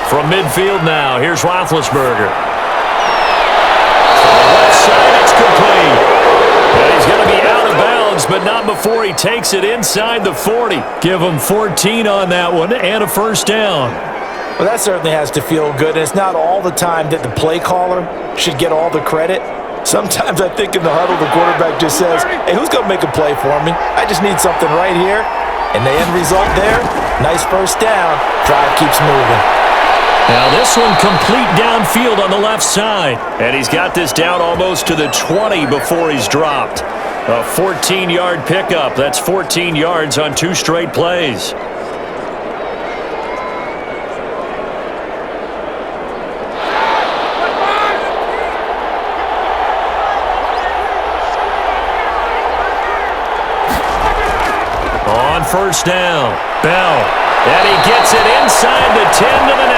From midfield now, here's Roethlisberger. It's complete. And he's going to be out of bounds, but not before he takes it inside the 40. Give him 14 on that one and a first down. Well, that certainly has to feel good. And it's not all the time that the play caller should get all the credit. Sometimes I think in the huddle, the quarterback just says, hey, who's going to make a play for me? I just need something right here. And the end result there, nice first down. Drive keeps moving. Now this one complete downfield on the left side. And he's got this down almost to the 20 before he's dropped. A 14-yard pickup. That's 14 yards on 2 straight plays. on first down. Bell. And he gets it inside the 10 to the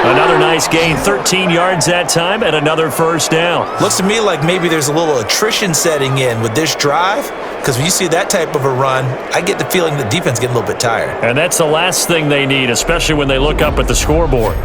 9. Another nice gain, 13 yards that time, and another first down. Looks to me like maybe there's a little attrition setting in with this drive, because when you see that type of a run, I get the feeling the defense getting a little bit tired. And that's the last thing they need, especially when they look up at the scoreboard.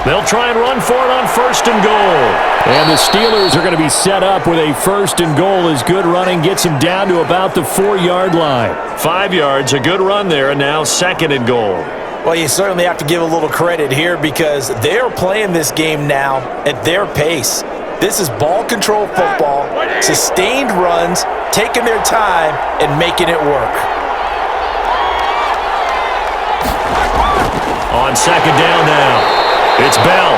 They'll try and run for it on first and goal. And the Steelers are going to be set up with a first and goal as good running gets them down to about the 4-yard line. 5 yards, a good run there, and now second and goal. Well, you certainly have to give a little credit here because they're playing this game now at their pace. This is ball control football, sustained runs, taking their time and making it work. On second down now. It's Bell.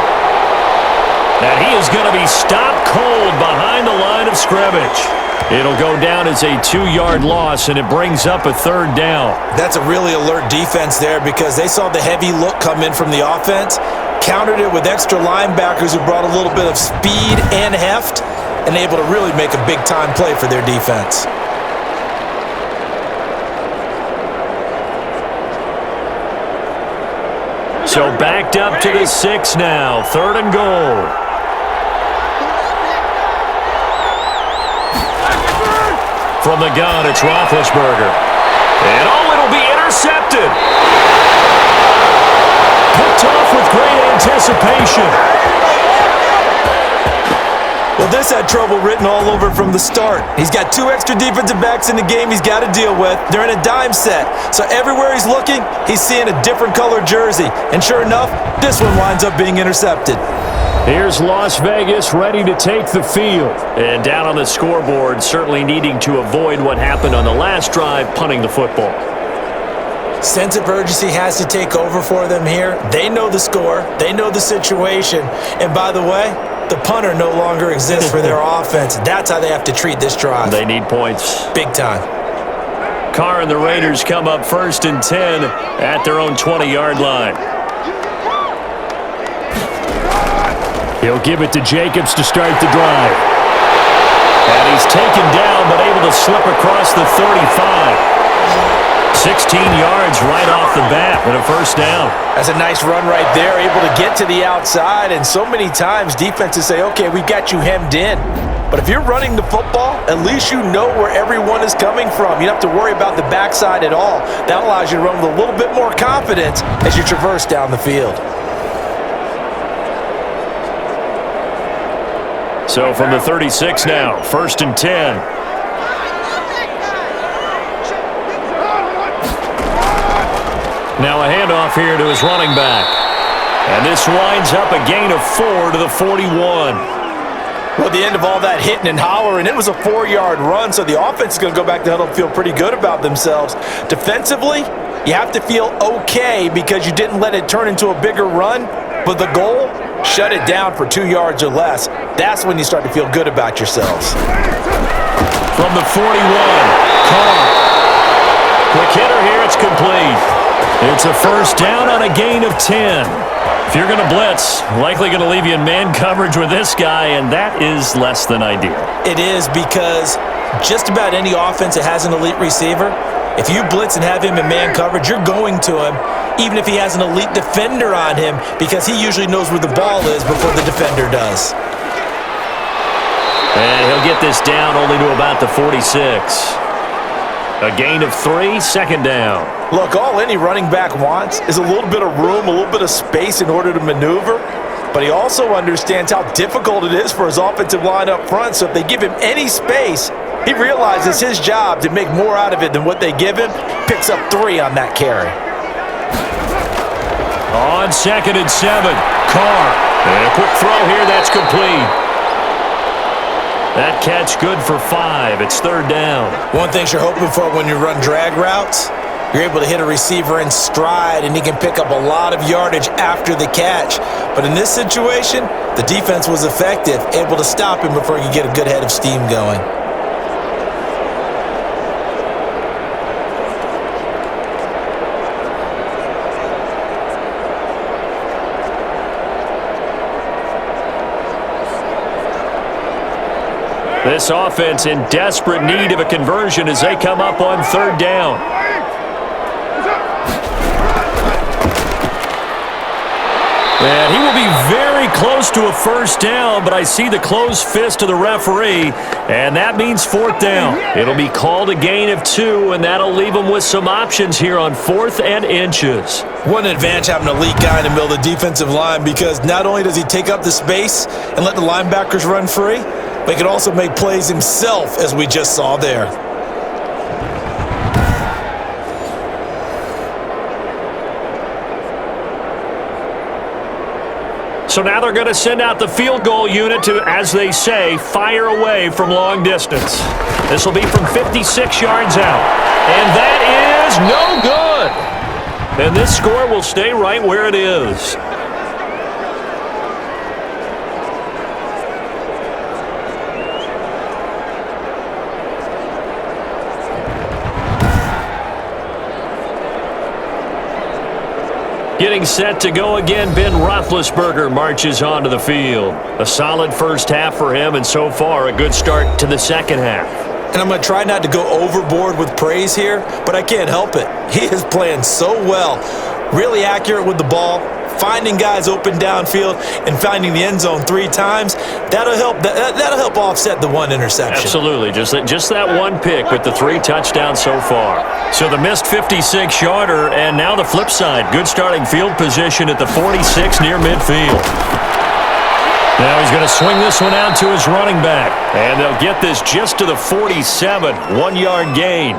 And he is going to be stopped cold behind the line of scrimmage. It'll go down as a 2-yard loss, and it brings up a third down. That's a really alert defense there because they saw the heavy look come in from the offense, countered it with extra linebackers who brought a little bit of speed and heft, and able to really make a big-time play for their defense. So backed up to the 6 now. Third and goal. From the gun, it's Roethlisberger. And it'll be intercepted. Picked off with great anticipation. Well, this had trouble written all over from the start. He's got 2 extra defensive backs in the game he's got to deal with. They're in a dime set. So everywhere he's looking, he's seeing a different color jersey. And sure enough, this one winds up being intercepted. Here's Las Vegas ready to take the field. And down on the scoreboard, certainly needing to avoid what happened on the last drive, punting the football. Sense of urgency has to take over for them here. They know the score. They know the situation. And by the way, the punter no longer exists for their offense. That's how they have to treat this drive. They need points. Big time. Carr and the Raiders come up first and 10 at their own 20-yard line. He'll give it to Jacobs to start the drive. And he's taken down but able to slip across the 35. 16 yards right off the bat and a first down. That's a nice run right there, able to get to the outside. And so many times defenses say, okay, we got you hemmed in. But if you're running the football, at least you know where everyone is coming from. You don't have to worry about the backside at all. That allows you to run with a little bit more confidence as you traverse down the field. So from the 36 now, first and 10. Now a handoff here to his running back. And this winds up a gain of 4 to the 41. Well, at the end of all that hitting and hollering, it was a 4-yard run, so the offense is going to go back to huddle and feel pretty good about themselves. Defensively, you have to feel okay because you didn't let it turn into a bigger run, but the goal, shut it down for 2 yards or less. That's when you start to feel good about yourselves. From the 41, Carr. Quick hitter here, it's complete. It's a first down on a gain of 10. If you're going to blitz, likely going to leave you in man coverage with this guy, and that is less than ideal. It is because just about any offense that has an elite receiver, if you blitz and have him in man coverage, you're going to him, even if he has an elite defender on him, because he usually knows where the ball is before the defender does. And he'll get this down only to about the 46. A gain of 3, second down. Look, all any running back wants is a little bit of room, a little bit of space in order to maneuver, but he also understands how difficult it is for his offensive line up front, so if they give him any space, he realizes his job to make more out of it than what they give him, picks up 3 on that carry. On second and 7, Carr. And a quick throw here, that's complete. That catch good for 5. It's third down. One thing you're hoping for when you run drag routes, You're able to hit a receiver in stride, and he can pick up a lot of yardage after the catch. But in this situation, the defense was effective, able to stop him before he could get a good head of steam going. This offense in desperate need of a conversion as they come up on third down. And he will be very close to a first down, but I see the closed fist of the referee, and that means fourth down. It'll be called a gain of 2, and that'll leave them with some options here on 4th and inches. What an advantage having an elite guy in the middle of the defensive line, because not only does he take up the space and let the linebackers run free, but he can also make plays himself, as we just saw there. So now they're going to send out the field goal unit to, as they say, fire away from long distance. This will be from 56 yards out. And that is no good. And this score will stay right where it is. Getting set to go again, Ben Roethlisberger marches onto the field. A solid first half for him, and so far a good start to the second half. And I'm going to try not to go overboard with praise here, but I can't help it. He is playing so well. Really accurate with the ball, finding guys open downfield, and finding the end zone 3 times. That'll help offset the 1 interception. Absolutely. Just that one pick with the 3 touchdowns so far. So the missed 56-yarder, and now the flip side. Good starting field position at the 46 near midfield. Now he's going to swing this one out to his running back. And they'll get this just to the 47. 1-yard gain.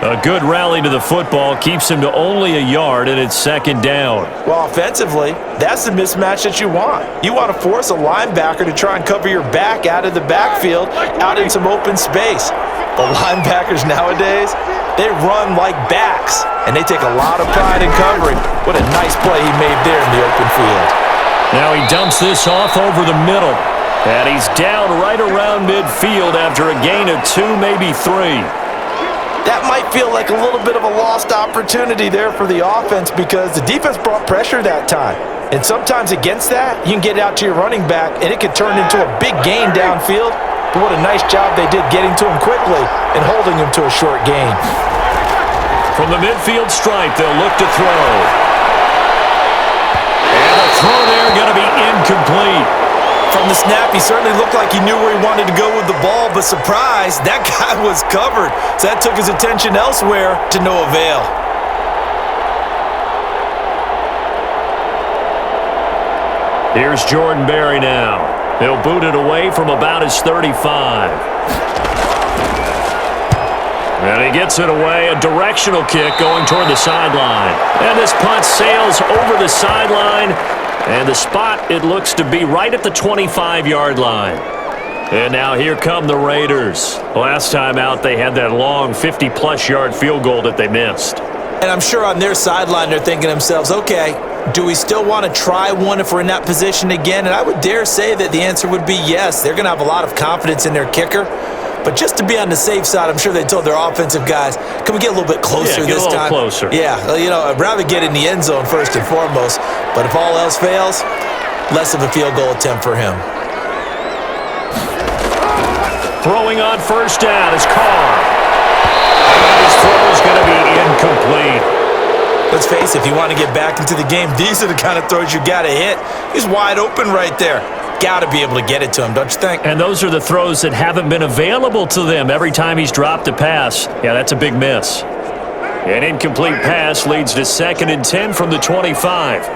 A good rally to the football keeps him to only a yard, and it's second down. Well, offensively, that's the mismatch that you want. You want to force a linebacker to try and cover your back out of the backfield, out in some open space. The linebackers nowadays, they run like backs, and they take a lot of pride in covering. What a nice play he made there in the open field. Now he dumps this off over the middle, and he's down right around midfield after a gain of 2, maybe 3. That might feel like a little bit of a lost opportunity there for the offense, because the defense brought pressure that time. And sometimes against that, you can get out to your running back, and it could turn into a big gain downfield. But what a nice job they did getting to him quickly and holding him to a short gain. From the midfield stripe, they'll look to throw. And the throw there going to be incomplete. From the snap, he certainly looked like he knew where he wanted to go with the ball, but surprise, that guy was covered. So that took his attention elsewhere to no avail. Here's Jordan Berry now. He'll boot it away from about his 35. And he gets it away, a directional kick going toward the sideline. And this punt sails over the sideline. And the spot, it looks to be right at the 25-yard line. And now here come the Raiders. Last time out, they had that long 50-plus yard field goal that they missed. And I'm sure on their sideline, they're thinking to themselves, okay, do we still want to try one if we're in that position again? And I would dare say that the answer would be yes. They're going to have a lot of confidence in their kicker. But just to be on the safe side, I'm sure they told their offensive guys, can we get a little bit closer this time? Closer. Yeah, I'd rather get in the end zone first and foremost. But if all else fails, less of a field goal attempt for him. Throwing on first down is Carr. And his throw is going to be incomplete. Let's face it, if you want to get back into the game, these are the kind of throws you got to hit. He's wide open right there. Got to be able to get it to him, don't you think? And those are the throws that haven't been available to them every time he's dropped a pass. Yeah, that's a big miss. An incomplete pass leads to 2nd and 10 from the 25.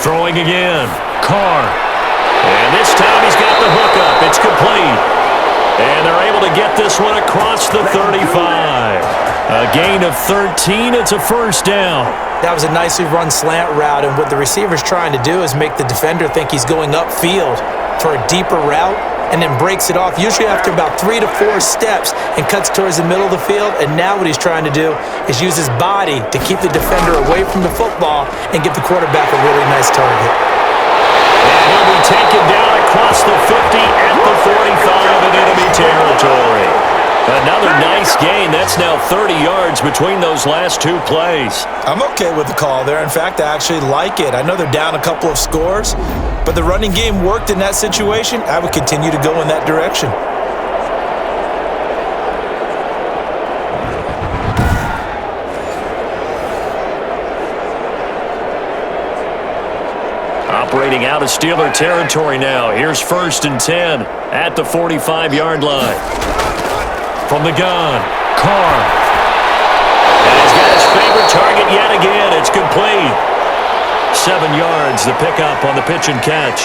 Throwing again. Carr. And this time he's got the hookup. It's complete. And they're able to get this one across the 35. A gain of 13. It's a first down. That was a nicely run slant route, and what the receiver's trying to do is make the defender think he's going upfield for a deeper route, and then breaks it off, usually after about 3 to 4 steps, and cuts towards the middle of the field. And now what he's trying to do is use his body to keep the defender away from the football and give the quarterback a really nice target. And he'll be taken down across the 50 at the 45 in enemy territory. Another nice gain. That's now 30 yards between those last two plays. I'm okay with the call there. In fact, I actually like it. I know they're down a couple of scores, but the running game worked in that situation. I would continue to go in that direction. Operating out of Steeler territory now. Here's 1st and 10 at the 45-yard line. From the gun, Carr. And he's got his favorite target yet again. It's complete. 7 yards, the pickup on the pitch and catch.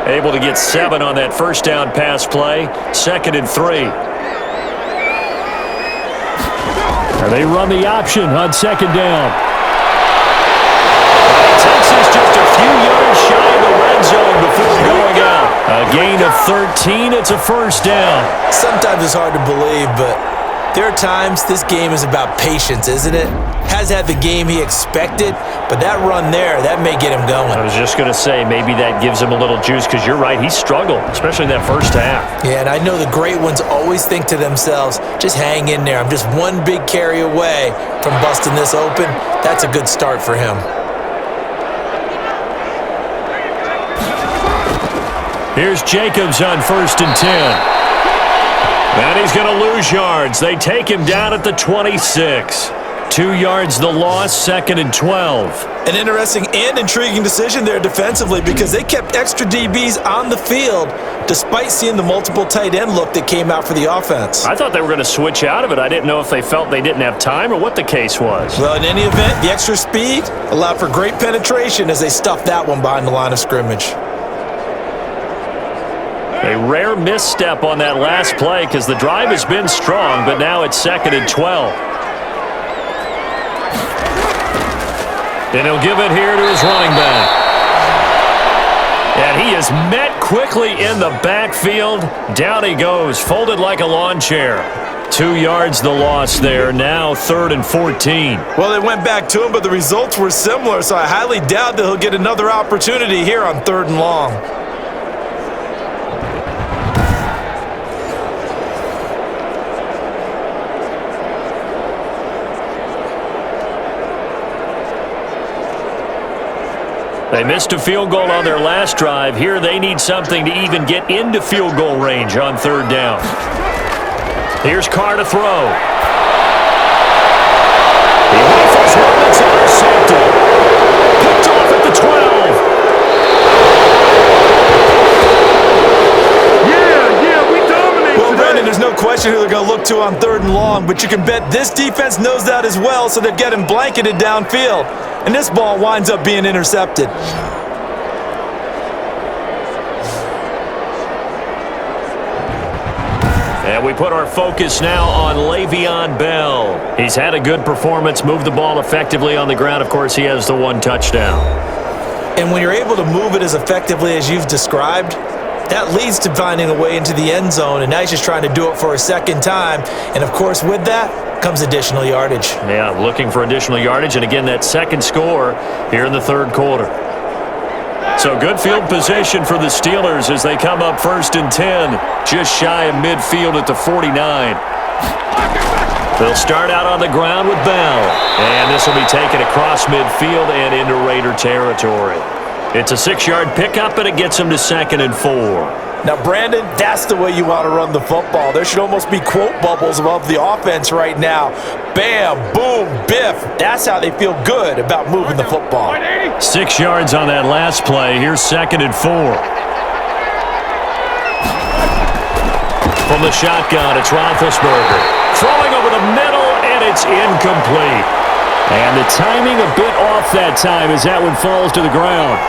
Able to get 7 on that first down pass play. 2nd and 3. They run the option on 2nd down. Texas just a few yards shy of the red zone before going out. A gain of 13. It's a 1st down. Sometimes it's hard to believe, but there are times this game is about patience, isn't it? Has had the game he expected, but that run there, that may get him going. I was just going to say, maybe that gives him a little juice, because you're right, he struggled, especially in that first half. Yeah, and I know the great ones always think to themselves, just hang in there. I'm just one big carry away from busting this open. That's a good start for him. Here's Jacobs on 1st and 10. And he's going to lose yards. They take him down at the 26. 2 yards the loss, 2nd and 12. An interesting and intriguing decision there defensively, because they kept extra DBs on the field despite seeing the multiple tight end look that came out for the offense. I thought they were going to switch out of it. I didn't know if they felt they didn't have time or what the case was. Well, in any event, the extra speed allowed for great penetration as they stuffed that one behind the line of scrimmage. A rare misstep on that last play, because the drive has been strong, but now it's 2nd and 12. And he'll give it here to his running back. And he is met quickly in the backfield. Down he goes, folded like a lawn chair. 2 yards the loss there, now 3rd and 14. Well, they went back to him, but the results were similar, so I highly doubt that he'll get another opportunity here on 3rd and long. They missed a field goal on their last drive. Here they need something to even get into field goal range on 3rd down. Here's Carr to throw. He rifles one that's intercepted. Picked off at the 12. Yeah, we dominate. Well, Brandon, there's no question who they're going to look to on 3rd and long, but you can bet this defense knows that as well, so they're getting blanketed downfield. And this ball winds up being intercepted. And we put our focus now on Le'Veon Bell. He's had a good performance, moved the ball effectively on the ground. Of course, he has the 1 touchdown. And when you're able to move it as effectively as you've described, that leads to finding a way into the end zone, and now he's just trying to do it for a 2nd time. And, of course, with that comes additional yardage. Yeah, looking for additional yardage, and again, that 2nd score here in the 3rd quarter. So good field position for the Steelers as they come up 1st and 10, just shy of midfield at the 49. They'll start out on the ground with Bell, and this will be taken across midfield and into Raider territory. It's a 6-yard pickup, and it gets them to 2nd and 4. Now, Brandon, that's the way you want to run the football. There should almost be quote bubbles above the offense right now. Bam, boom, biff. That's how they feel good about moving the football. 6 yards on that last play. Here's 2nd and 4. From the shotgun, it's Roethlisberger. Throwing over the middle, and it's incomplete. And the timing a bit off that time as that one falls to the ground.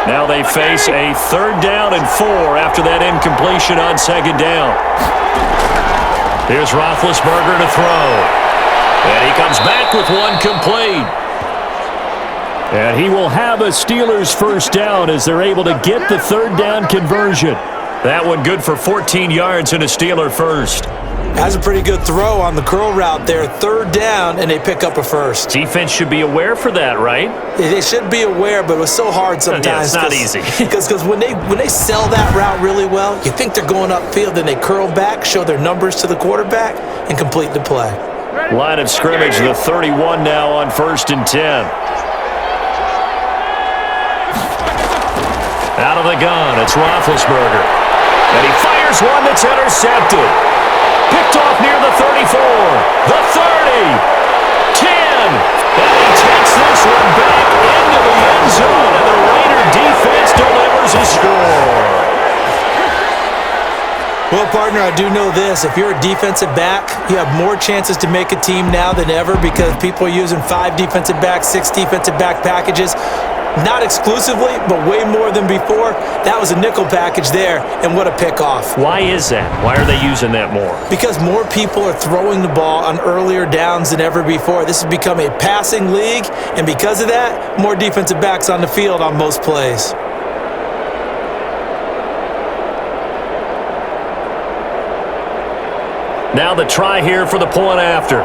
Now they face a 3rd down and 4 after that incompletion on 2nd down. Here's Roethlisberger to throw. And he comes back with one complete. And he will have a Steelers 1st down as they're able to get the 3rd down conversion. That one good for 14 yards and a Steeler 1st. Has a pretty good throw on the curl route there. 3rd down, and they pick up a 1st. Defense should be aware for that, right? They should be aware, but it was so hard sometimes. Yeah, it's not easy. Because when they sell that route really well, you think they're going upfield, then they curl back, show their numbers to the quarterback, and complete the play. Line of scrimmage, the 31 now on 1st and 10. Out of the gun, it's Roethlisberger. And he fires one that's intercepted. Picked off near the 34, the 30, 10. And he takes this one back into the end zone, and the Raider defense delivers a score. Well, partner, I do know this. If you're a defensive back, you have more chances to make a team now than ever because people are using 5 defensive backs, 6 defensive back packages. Not exclusively, but way more than before. That was a nickel package there, and what a pickoff. Why is that? Why are they using that more? Because more people are throwing the ball on earlier downs than ever before. This has become a passing league, and because of that, more defensive backs on the field on most plays. Now the try here for the point after.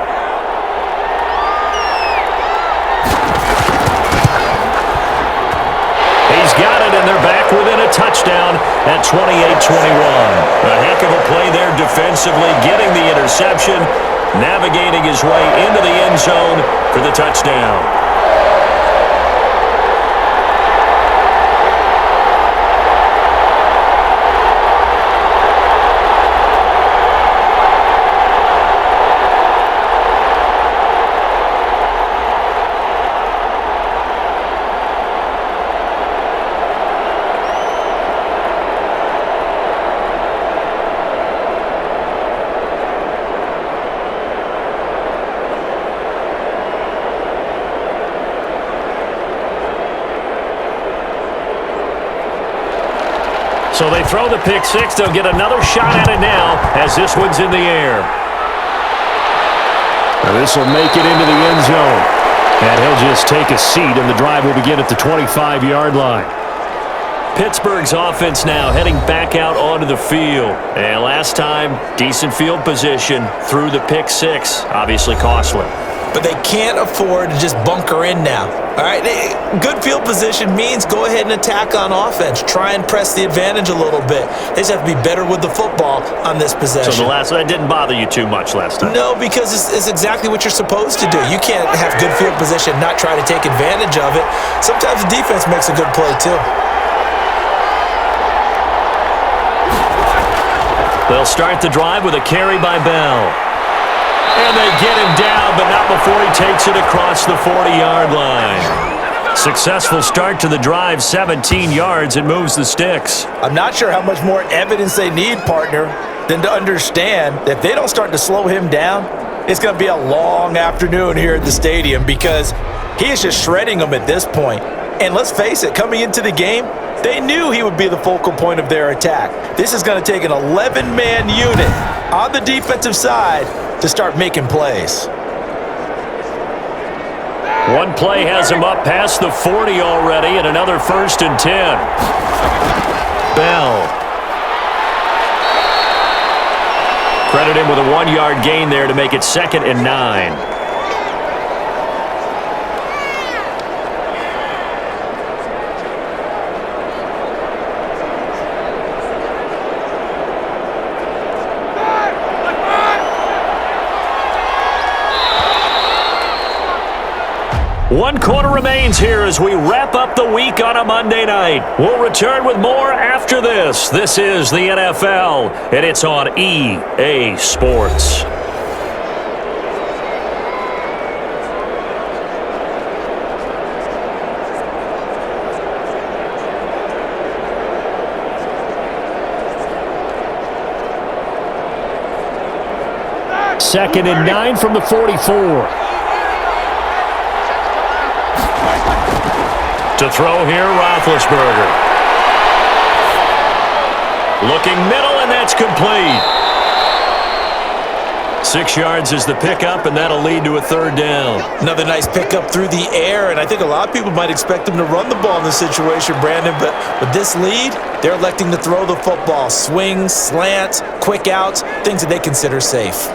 He's got it, and they're back within a touchdown at 28-21. A heck of a play there defensively, getting the interception, navigating his way into the end zone for the touchdown. So they throw the pick six. They'll get another shot at it now as this one's in the air. Now this will make it into the end zone. And he'll just take a seat, and the drive will begin at the 25-yard line. Pittsburgh's offense now heading back out onto the field. And last time, decent field position through the pick six. Obviously costly. But they can't afford to just bunker in now. All right, good field position means go ahead and attack on offense. Try and press the advantage a little bit. They just have to be better with the football on this possession. So that didn't bother you too much last time? No, because it's exactly what you're supposed to do. You can't have good field position and not try to take advantage of it. Sometimes the defense makes a good play too. They'll start the drive with a carry by Bell. And they get him down, but not before he takes it across the 40-yard line. Successful start to the drive, 17 yards, and moves the sticks. I'm not sure how much more evidence they need, partner, than to understand that if they don't start to slow him down, it's going to be a long afternoon here at the stadium because he is just shredding them at this point. And let's face it, coming into the game, they knew he would be the focal point of their attack. This is going to take an 11-man unit on the defensive side to start making plays. One play has him up past the 40 already, and another 1st and 10. Bell. Credit him with a 1-yard gain there to make it 2nd and 9. One quarter remains here as we wrap up the week on a Monday night. We'll return with more after this. This is the NFL, and it's on EA Sports. Second and 9 from the 44. To throw here, Roethlisberger. Looking middle, and that's complete. 6 yards is the pickup, and that'll lead to a third down. Another nice pickup through the air, and I think a lot of people might expect them to run the ball in this situation, Brandon, but with this lead, they're electing to throw the football. Swings, slants, quick outs, things that they consider safe.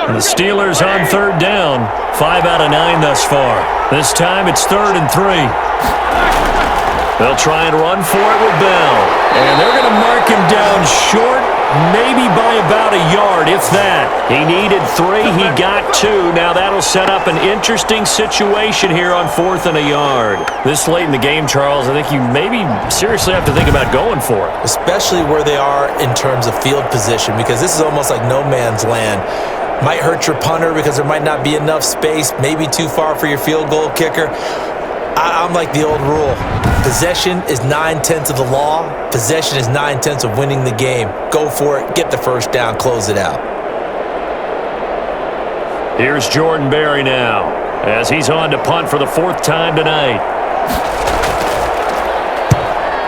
The Steelers on third down. 5 out of 9 thus far. This time it's 3rd and 3. They'll try and run for it with Bell. And they're going to mark him down short, maybe by about a yard, if that. He needed 3. He got 2. Now that'll set up an interesting situation here on 4th and a yard. This late in the game, Charles, I think you maybe seriously have to think about going for it. Especially where they are in terms of field position, because this is almost like no man's land. Might hurt your punter because there might not be enough space, maybe too far for your field goal kicker. I'm like the old rule. Possession is 9/10 of the law. Possession is 9/10 of winning the game. Go for it. Get the first down. Close it out. Here's Jordan Berry now as he's on to punt for the 4th time tonight.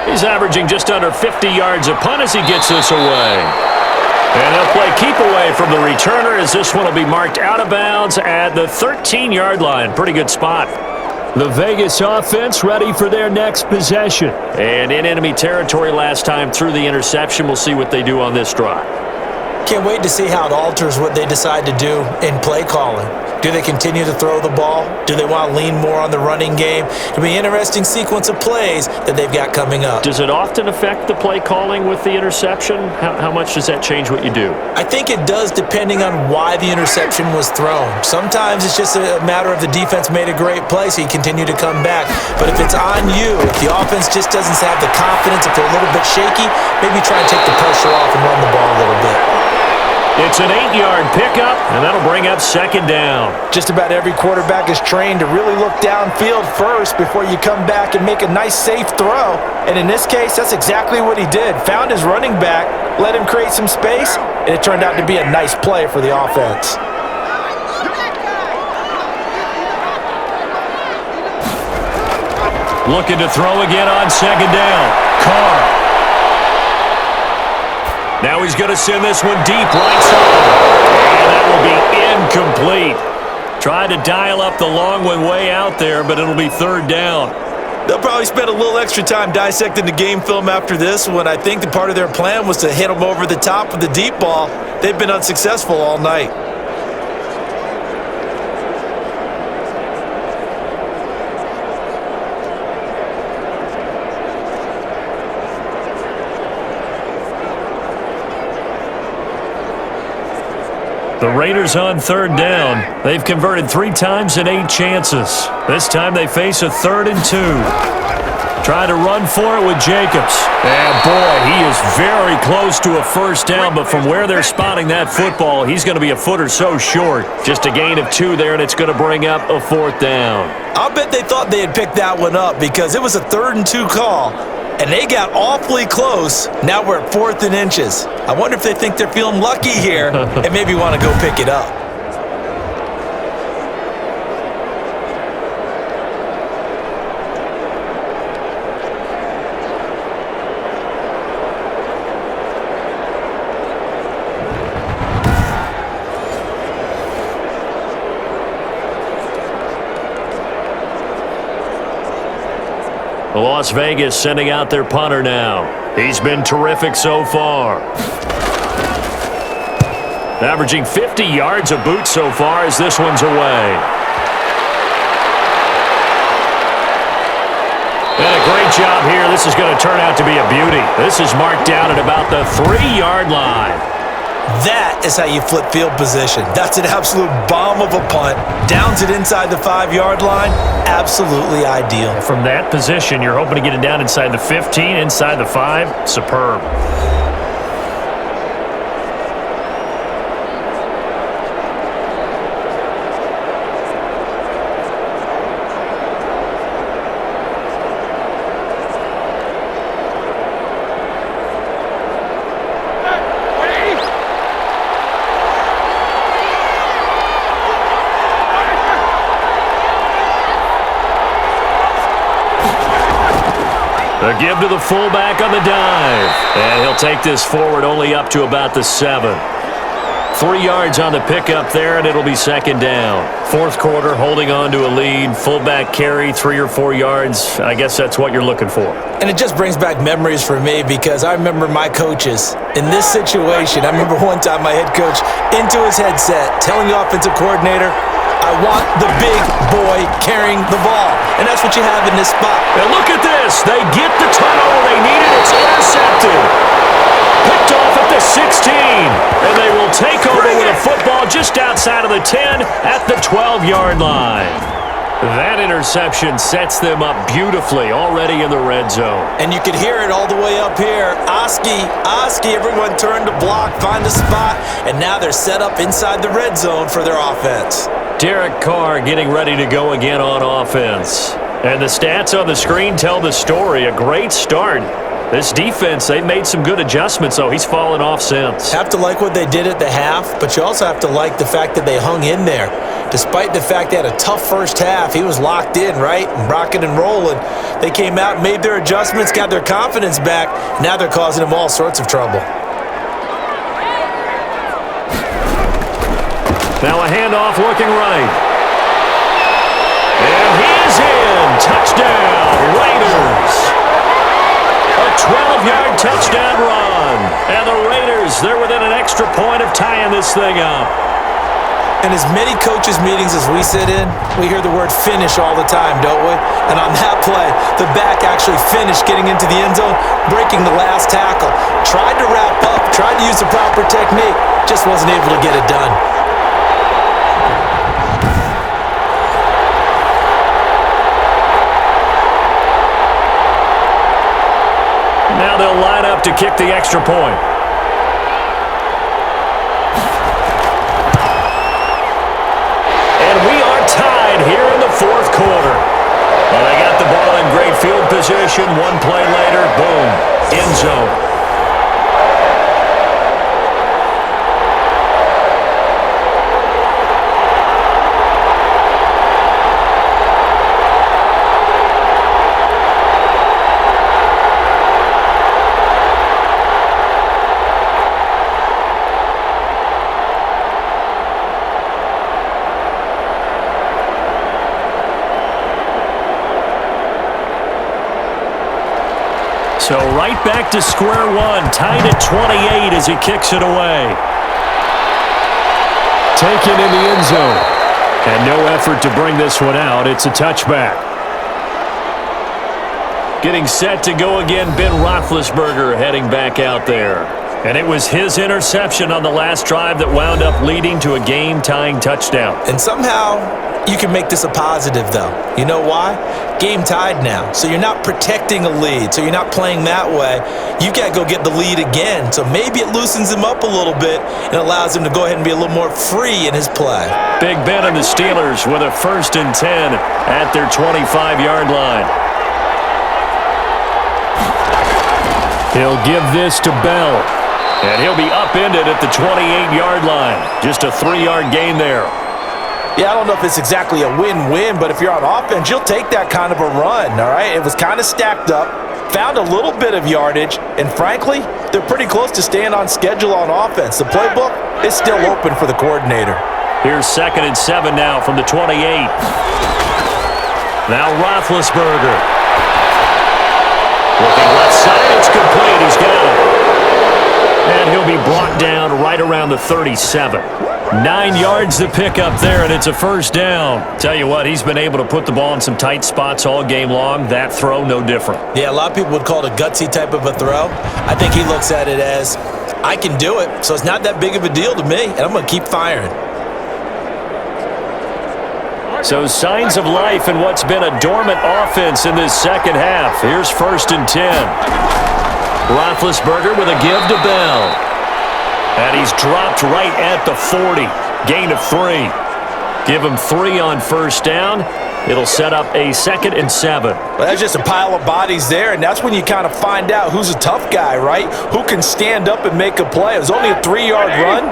He's averaging just under 50 yards a punt as he gets this away. And they'll play keep away from the returner as this one will be marked out of bounds at the 13-yard line. Pretty good spot. The Vegas offense ready for their next possession. And in enemy territory last time through the interception. We'll see what they do on this drive. Can't wait to see how it alters what they decide to do in play calling. Do they continue to throw the ball? Do they want to lean more on the running game? It'll be an interesting sequence of plays that they've got coming up. Does it often affect the play calling with the interception? How much does that change what you do? I think it does depending on why the interception was thrown. Sometimes it's just a matter of the defense made a great play, so you continue to come back. But if it's on you, if the offense just doesn't have the confidence, if they're a little bit shaky, maybe try and take the pressure off and run the ball a little bit. It's an 8-yard pickup, and that'll bring up 2nd down. Just about every quarterback is trained to really look downfield first before you come back and make a nice, safe throw. And in this case, that's exactly what he did. Found his running back, let him create some space, and it turned out to be a nice play for the offense. Looking to throw again on 2nd down. Carr. Now he's going to send this one deep right side. And that will be incomplete. Tried to dial up the long one way out there, but it'll be 3rd down. They'll probably spend a little extra time dissecting the game film after this one. I think the part of their plan was to hit them over the top with the deep ball. They've been unsuccessful all night. The Raiders on 3rd down. They've converted 3 times in 8 chances. This time they face a 3rd and 2. Trying to run for it with Jacobs. And boy, he is very close to a first down, but from where they're spotting that football, he's going to be a foot or so short. Just a gain of 2 there, and it's going to bring up a 4th down. I'll bet they thought they had picked that one up because it was a 3rd and 2 call. And they got awfully close. Now we're at 4th and inches. I wonder if they think they're feeling lucky here and maybe want to go pick it up. Las Vegas sending out their punter now. He's been terrific so far. Averaging 50 yards a boot so far as this one's away. And a great job here. This is going to turn out to be a beauty. This is marked down at about the 3-yard line. That is how you flip field position. That's an absolute bomb of a punt. Downs it inside the 5-yard line. Absolutely ideal. From that position, you're hoping to get it down inside the 15, inside the 5. Superb. A give to the fullback on the dive. And he'll take this forward only up to about the 7. 3 yards on the pickup there, and it'll be second down. Fourth quarter, holding on to a lead. Fullback carry, 3 or 4 yards. I guess that's what you're looking for. And it just brings back memories for me because I remember my coaches in this situation. I remember one time my head coach into his headset telling the offensive coordinator, I want the big boy carrying the ball. And that's what you have in this spot. And look at this. They get the turnover they needed. It's intercepted. Picked off at the 16. And they will take over with a football just outside of the 10 at the 12-yard line. That interception sets them up beautifully already in the red zone. And you could hear it all the way up here. Oski, everyone turned to block, find a spot, and now they're set up inside the red zone for their offense. Derek Carr getting ready to go again on offense. And the stats on the screen tell the story. A great start. This defense, they made some good adjustments, though. He's fallen off since. Have to like what they did at the half, but you also have to like the fact that they hung in there. Despite the fact they had a tough first half, he was locked in, right? And rocking and rolling. They came out, made their adjustments, got their confidence back. Now they're causing him all sorts of trouble. Now a handoff looking right. And he's in. Touchdown, Raiders. A 12-yard touchdown run. And the Raiders, they're within an extra point of tying this thing up. In as many coaches' meetings as we sit in, we hear the word finish all the time, don't we? And on that play, the back actually finished getting into the end zone, breaking the last tackle. Tried to wrap up, tried to use the proper technique, just wasn't able to get it done. Now they'll line up to kick the extra point. And we are tied here in the fourth quarter. Well, they got the ball in great field position. One play later, boom, end zone. So right back to square one, tied at 28 as he kicks it away. Taken in the end zone. And no effort to bring this one out. It's a touchback. Getting set to go again, Ben Roethlisberger heading back out there. And it was his interception on the last drive that wound up leading to a game-tying touchdown. And somehow you can make this a positive, though. You know why? Game tied now. So you're not protecting a lead. So you're not playing that way. You got to go get the lead again. So maybe it loosens him up a little bit and allows him to go ahead and be a little more free in his play. Big Ben and the Steelers with a 1st and 10 at their 25-yard line. He'll give this to Bell. And he'll be upended at the 28-yard line. Just a 3-yard gain there. Yeah, I don't know if it's exactly a win-win, but if you're on offense, you'll take that kind of a run, all right? It was kind of stacked up, found a little bit of yardage, and frankly, they're pretty close to staying on schedule on offense. The playbook is still open for the coordinator. Here's 2nd and 7 now from the 28. Now Roethlisberger. Looking left side, it's complete. He's got it. And he'll be brought down right around the 37. 9 yards to pick up there, and it's a 1st down. Tell you what, he's been able to put the ball in some tight spots all game long. That throw, no different. Yeah, a lot of people would call it a gutsy type of a throw. I think he looks at it as, I can do it, so it's not that big of a deal to me, and I'm going to keep firing. So signs of life in what's been a dormant offense in this second half. Here's 1st and 10. Roethlisberger with a give to Bell. And he's dropped right at the 40. Gain of 3. Give him 3 on 1st down. It'll set up a 2nd and 7. Well, that's just a pile of bodies there, and that's when you kind of find out who's a tough guy, right? Who can stand up and make a play. It was only a 3-yard run,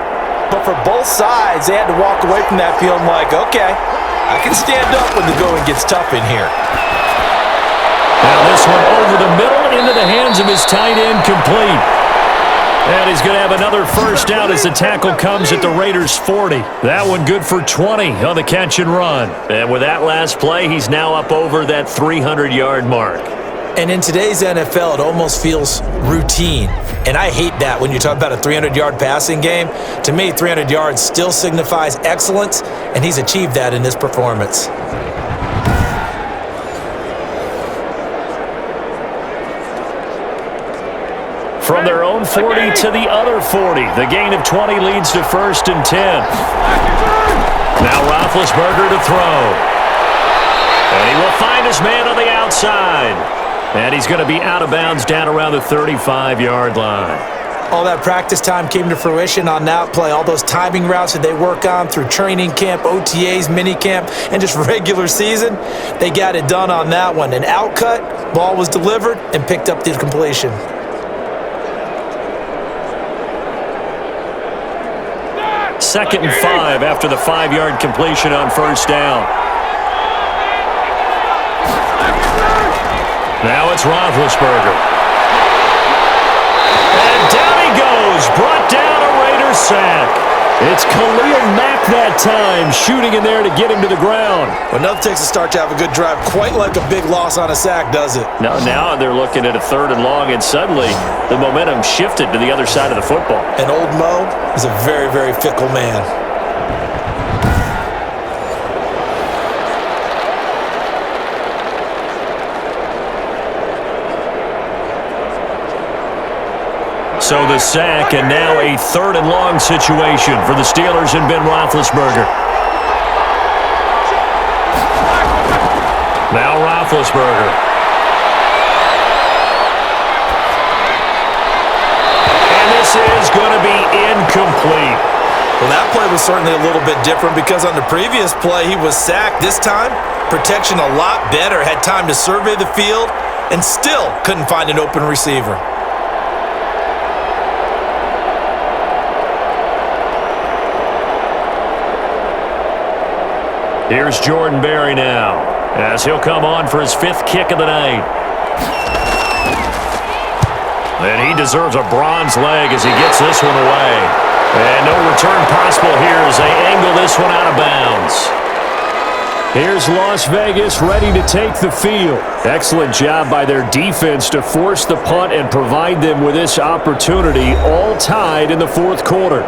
but for both sides, they had to walk away from that feeling like, okay, I can stand up when the going gets tough in here. Now this one over the middle into the hands of his tight end, complete. And he's going to have another first down as the tackle comes at the Raiders' 40. That one good for 20 on the catch and run. And with that last play, he's now up over that 300-yard mark. And in today's NFL, it almost feels routine. And I hate that when you talk about a 300-yard passing game. To me, 300 yards still signifies excellence, and he's achieved that in this performance. From their own 40 to the other 40. The gain of 20 leads to 1st and 10. Now Roethlisberger to throw. And he will find his man on the outside. And he's going to be out of bounds down around the 35-yard line. All that practice time came to fruition on that play. All those timing routes that they work on through training camp, OTAs, minicamp, and just regular season, they got it done on that one. An outcut, ball was delivered, and picked up the completion. Second and 5 after the 5-yard completion on first down. Now it's Roethlisberger. And down he goes. Brought down a Raiders sack. It's Khalil Mack that time, shooting in there to get him to the ground. Well, nothing takes a start to have a good drive quite like a big loss on a sack, does it? No, now they're looking at a 3rd and long, and suddenly the momentum shifted to the other side of the football. And old Mo is a very, very fickle man. So the sack, and now a 3rd and long situation for the Steelers and Ben Roethlisberger. Now Roethlisberger. And this is going to be incomplete. Well, that play was certainly a little bit different because on the previous play, he was sacked. This time, protection a lot better. Had time to survey the field and still couldn't find an open receiver. Here's Jordan Berry now, as he'll come on for his 5th kick of the night. And he deserves a bronze leg as he gets this one away. And no return possible here as they angle this one out of bounds. Here's Las Vegas ready to take the field. Excellent job by their defense to force the punt and provide them with this opportunity, all tied in the 4th quarter.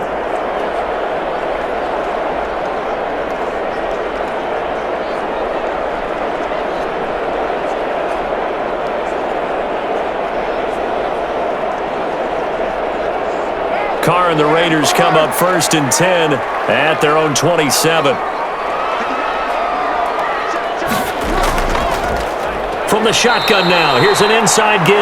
Carr and the Raiders come up 1st and 10 at their own 27. From the shotgun now, here's an inside give.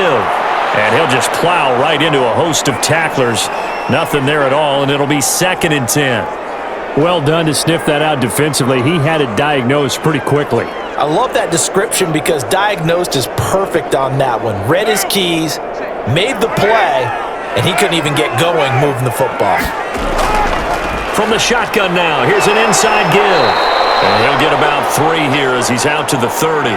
And he'll just plow right into a host of tacklers. Nothing there at all, and it'll be 2nd and 10. Well done to sniff that out defensively. He had it diagnosed pretty quickly. I love that description because diagnosed is perfect on that one. Read his keys, made the play, and he couldn't even get going moving the football. From the shotgun now, here's an inside give. And he'll get about 3 here as he's out to the 30.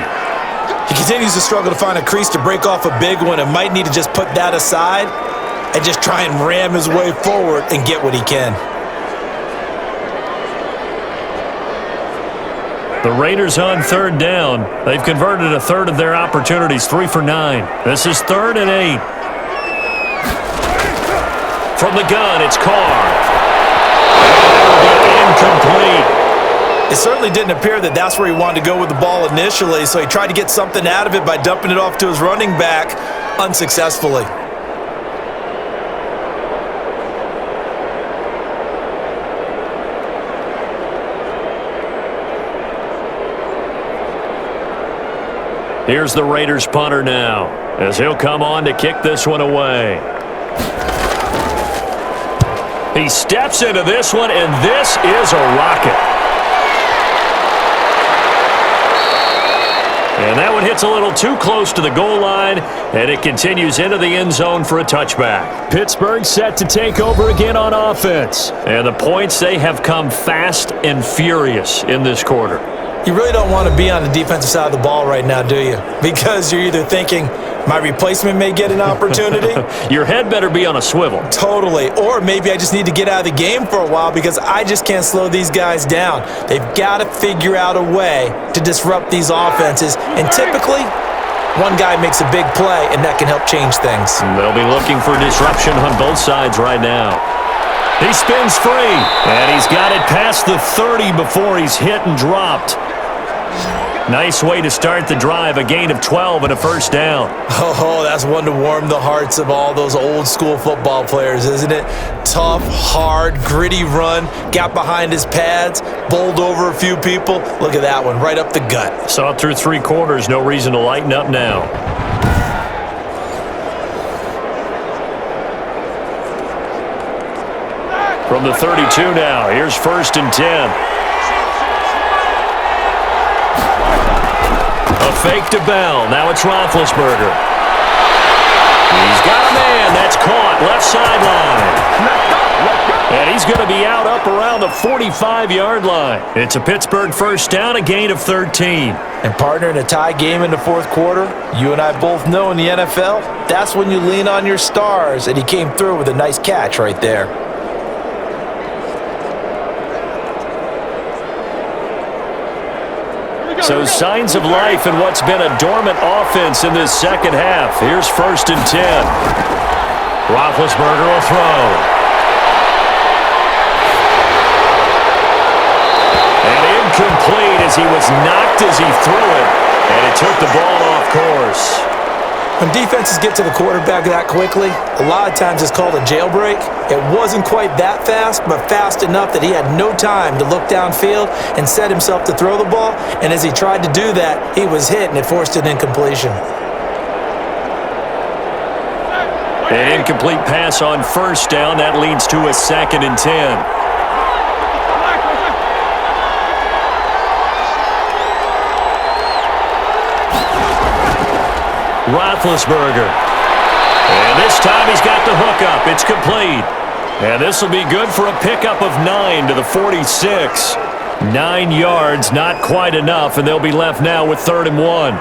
He continues to struggle to find a crease to break off a big one and might need to just put that aside and just try and ram his way forward and get what he can. The Raiders on 3rd down. They've converted a 1/3 of their opportunities, 3 for 9. This is 3rd and 8. From the gun, it's Carr. Incomplete. It certainly didn't appear that that's where he wanted to go with the ball initially, so he tried to get something out of it by dumping it off to his running back unsuccessfully. Here's the Raiders punter now, as he'll come on to kick this one away. He steps into this one, and this is a rocket. And that one hits a little too close to the goal line, and it continues into the end zone for a touchback. Pittsburgh set to take over again on offense. And the points, they have come fast and furious in this quarter. You really don't want to be on the defensive side of the ball right now, do you? Because you're either thinking, my replacement may get an opportunity. Your head better be on a swivel. Totally. Or maybe I just need to get out of the game for a while because I just can't slow these guys down. They've got to figure out a way to disrupt these offenses. And typically, one guy makes a big play, and that can help change things. They'll be looking for disruption on both sides right now. He spins free, and he's got it past the 30 before he's hit and dropped. Nice way to start the drive, a gain of 12 and a first down. Oh, that's one to warm the hearts of all those old school football players, isn't it? Tough, hard, gritty run, got behind his pads, bowled over a few people. Look at that one, right up the gut. Saw it through 3 quarters, no reason to lighten up now. From the 32 now, here's 1st and 10. A fake to Bell. Now it's Roethlisberger. He's got a man. That's caught. Left sideline. And he's going to be out up around the 45-yard line. It's a Pittsburgh first down, a gain of 13. And partner, in a tie game in the 4th quarter, you and I both know in the NFL, that's when you lean on your stars. And he came through with a nice catch right there. So signs of life in what's been a dormant offense in this second half. Here's 1st and 10. Roethlisberger will throw. And incomplete as he was knocked as he threw it. And it took the ball off course. When defenses get to the quarterback that quickly, a lot of times it's called a jailbreak. It wasn't quite that fast, but fast enough that he had no time to look downfield and set himself to throw the ball. And as he tried to do that, he was hit and it forced an incompletion. An incomplete pass on 1st down. That leads to a 2nd and 10. Roethlisberger. And this time he's got the hookup. It's complete. And this will be good for a pickup of 9 to the 46. 9 yards, not quite enough, and they'll be left now with 3rd and 1.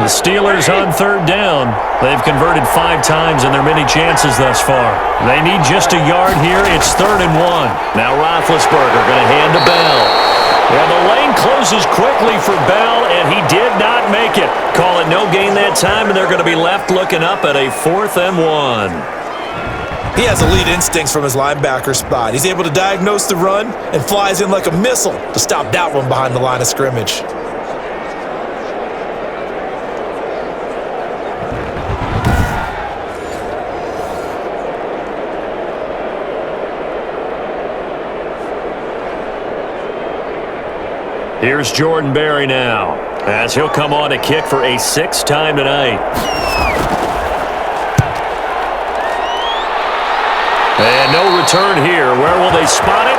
The Steelers on 3rd down. They've converted 5 times in their many chances thus far. They need just a yard here. It's 3rd and 1. Now Roethlisberger going to hand to Bell. And the lane closes quickly for Bell, and he did not make it. Call it no gain that time, and they're going to be left looking up at a 4th and 1. He has elite instincts from his linebacker spot. He's able to diagnose the run and flies in like a missile to stop that one behind the line of scrimmage. Here's Jordan Berry now, as he'll come on to kick for a 6th time tonight. And no return here. Where will they spot it?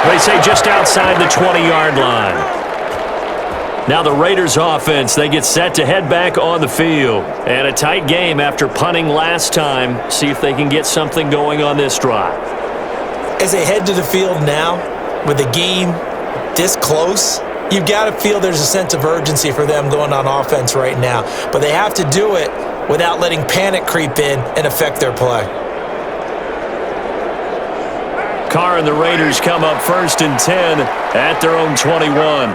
They say just outside the 20-yard line. Now the Raiders offense, they get set to head back on the field. And a tight game after punting last time. See if they can get something going on this drive. As they head to the field now, with the game this close, you've got to feel there's a sense of urgency for them going on offense right now. But they have to do it without letting panic creep in and affect their play. Carr and the Raiders come up 1st and 10 at their own 21.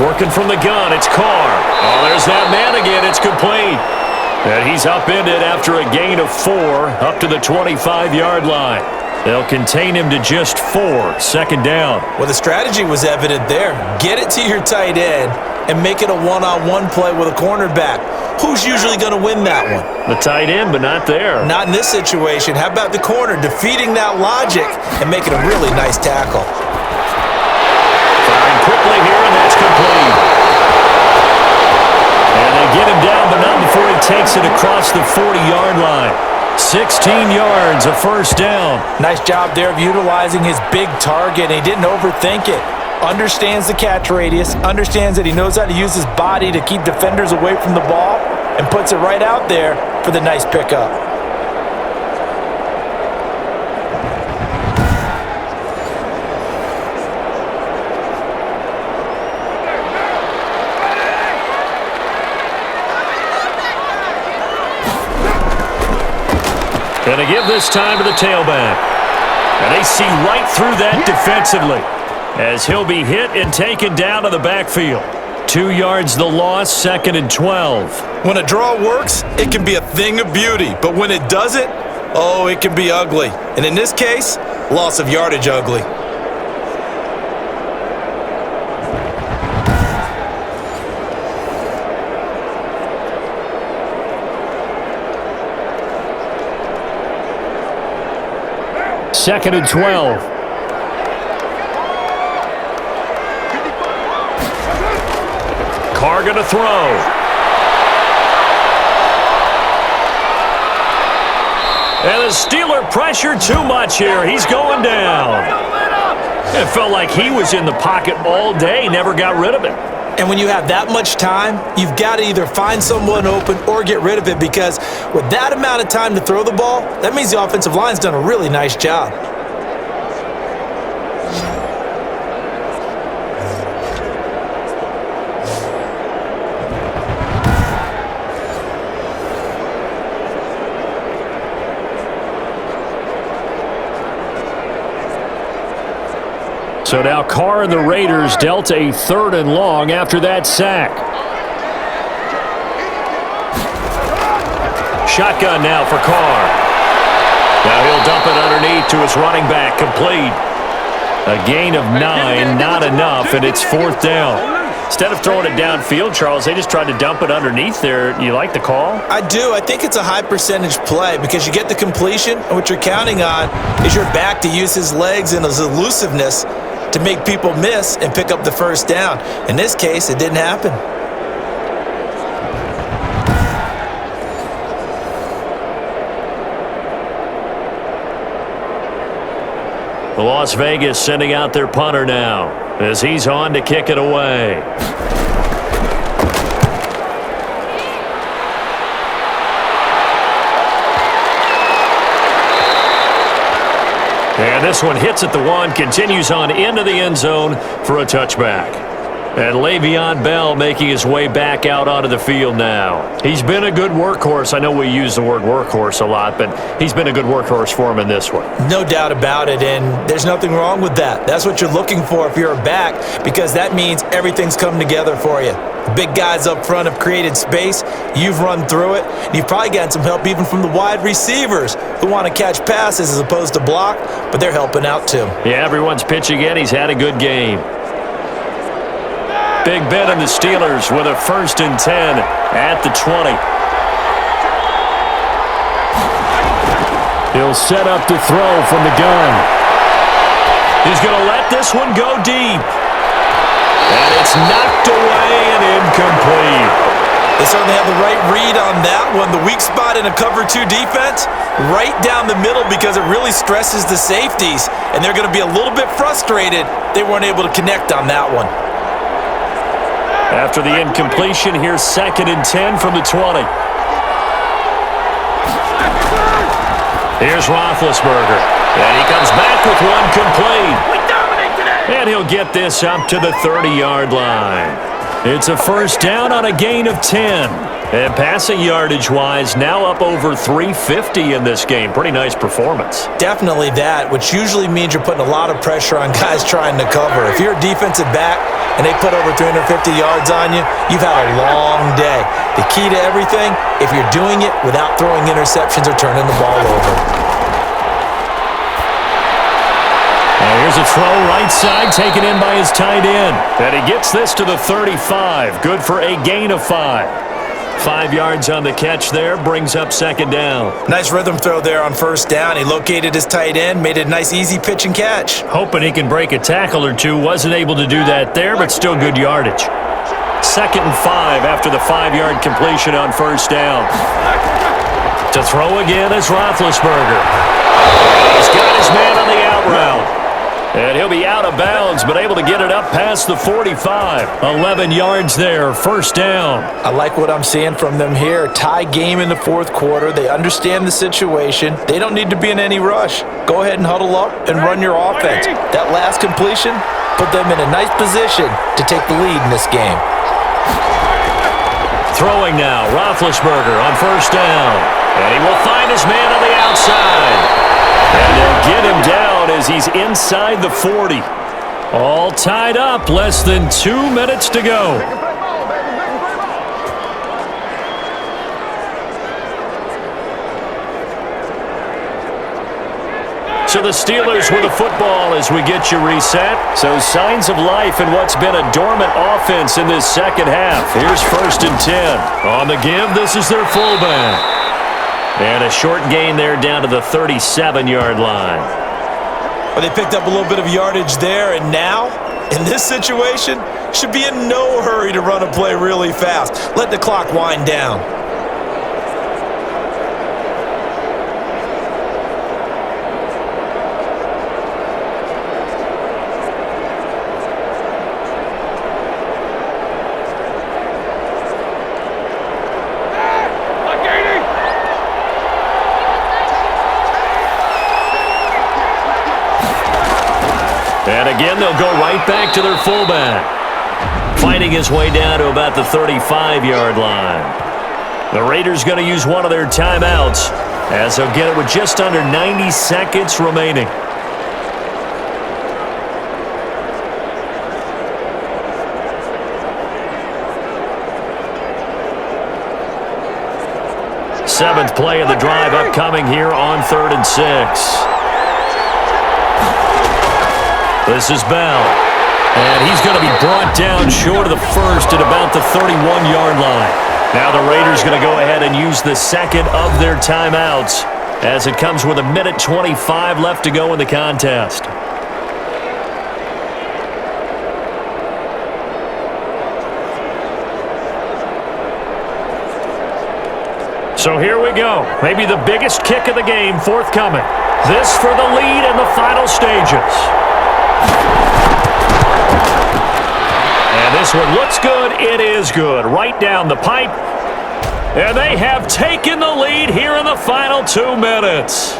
Working from the gun, it's Carr. Oh, there's that man again. It's complete. And he's upended after a gain of 4 up to the 25-yard line. They'll contain him to just 4, 2nd down. Well, the strategy was evident there. Get it to your tight end and make it a one-on-one play with a cornerback. Who's usually going to win that one? The tight end, but not there. Not in this situation. How about the corner defeating that logic and making a really nice tackle? Firing quickly here, and that's complete. And they get him down, but not before he takes it across the 40-yard line. 16 yards, a 1st down. Nice job there of utilizing his big target. He didn't overthink it. understands the catch radius, understands that he knows how to use his body to keep defenders away from the ball, and puts it right out there for the nice pickup. And they give this time to the tailback. And they see right through that defensively as he'll be hit and taken down to the backfield. 2 yards the loss, 2nd and 12. When a draw works, it can be a thing of beauty. But when it doesn't, oh, it can be ugly. And in this case, loss of yardage ugly. Second and 12. Carr gonna throw. And the Steeler pressure too much here. He's going down. It felt like he was in the pocket all day, never got rid of it. And when you have that much time, you've got to either find someone open or get rid of it, because with that amount of time to throw the ball, that means the offensive line's done a really nice job. So now Carr and the Raiders dealt a 3rd and long after that sack. Shotgun now for Carr. Now he'll dump it underneath to his running back, complete. A gain of 9, not enough, and it's 4th down. Instead of throwing it downfield, Charles, they just tried to dump it underneath there. You like the call? I do. I think it's a high percentage play because you get the completion, and what you're counting on is your back to use his legs and his elusiveness to make people miss and pick up the 1st down. In this case, it didn't happen. The Las Vegas sending out their punter now as he's on to kick it away. And this one hits at the 1, continues on into the end zone for a touchback. And Le'Veon Bell making his way back out onto the field now. He's been a good workhorse. I know we use the word workhorse a lot, but he's been a good workhorse for him in this one. No doubt about it, and there's nothing wrong with that. That's what you're looking for if you're a back, because that means everything's come together for you. The big guys up front have created space. You've run through it. And you've probably gotten some help even from the wide receivers who want to catch passes as opposed to block, but they're helping out too. Yeah, everyone's pitching in. He's had a good game. Big Ben and the Steelers with a 1st and 10 at the 20. He'll set up to throw from the gun. He's going to let this one go deep. And it's knocked away and incomplete. They certainly have the right read on that one. The weak spot in a cover 2 defense, right down the middle, because it really stresses the safeties. And they're going to be a little bit frustrated they weren't able to connect on that one. After the incompletion, here's 2nd and 10 from the 20. Here's Roethlisberger. And he comes back with one complete. And he'll get this up to the 30-yard line. It's a 1st down on a gain of 10. And passing yardage-wise, now up over 350 in this game. Pretty nice performance. Definitely that, which usually means you're putting a lot of pressure on guys trying to cover. If you're a defensive back and they put over 350 yards on you, you've had a long day. The key to everything, if you're doing it without throwing interceptions or turning the ball over. And here's a throw right side, taken in by his tight end. And he gets this to the 35. Good for a gain of 5. 5 yards on the catch there, brings up 2nd down. Nice rhythm throw there on 1st down. He located his tight end, made it a nice easy pitch and catch. Hoping he can break a tackle or two. Wasn't able to do that there, but still good yardage. 2nd and 5 after the 5-yard completion on 1st down. To throw again is Roethlisberger. He's got his man on the out route. And he'll be out of bounds, but able to get it up past the 45. 11 yards there, first down. I like what I'm seeing from them here. Tie game in the fourth quarter. They understand the situation. They don't need to be in any rush. Go ahead and huddle up and run your offense. That last completion put them in a nice position to take the lead in this game. Throwing now, Roethlisberger on first down. And he will find his man on the outside. And they'll get him down as he's inside the 40. All tied up, less than 2 minutes to go. So the Steelers with the football as we get you reset. So signs of life in what's been a dormant offense in this second half. Here's 1st and 10. On the give, this is their fullback. And a short gain there down to the 37-yard line. Well, they picked up a little bit of yardage there, and now, in this situation, should be in no hurry to run a play really fast. Let the clock wind down. And again, they'll go right back to their fullback. Fighting his way down to about the 35-yard line. The Raiders going to use one of their timeouts as they'll get it with just under 90 seconds remaining. Seventh play of the drive upcoming here on 3rd and 6. This is Bell, and he's going to be brought down short of the first at about the 31-yard line. Now the Raiders going to go ahead and use the second of their timeouts as it comes with 1:25 left to go in the contest. So here we go. Maybe the biggest kick of the game forthcoming. This for the lead in the final stages. And this one looks good. It is good. Right down the pipe. And they have taken the lead here in the final 2 minutes.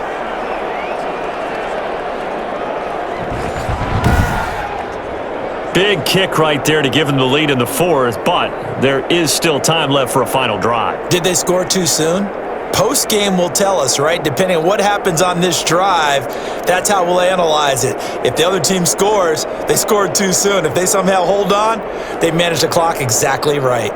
Big kick right there to give them the lead in the fourth, but there is still time left for a final drive. Did they score too soon? Post-game will tell us, right? Depending on what happens on this drive, that's how we'll analyze it. If the other team scores, they scored too soon. If they somehow hold on, they managed the clock exactly right.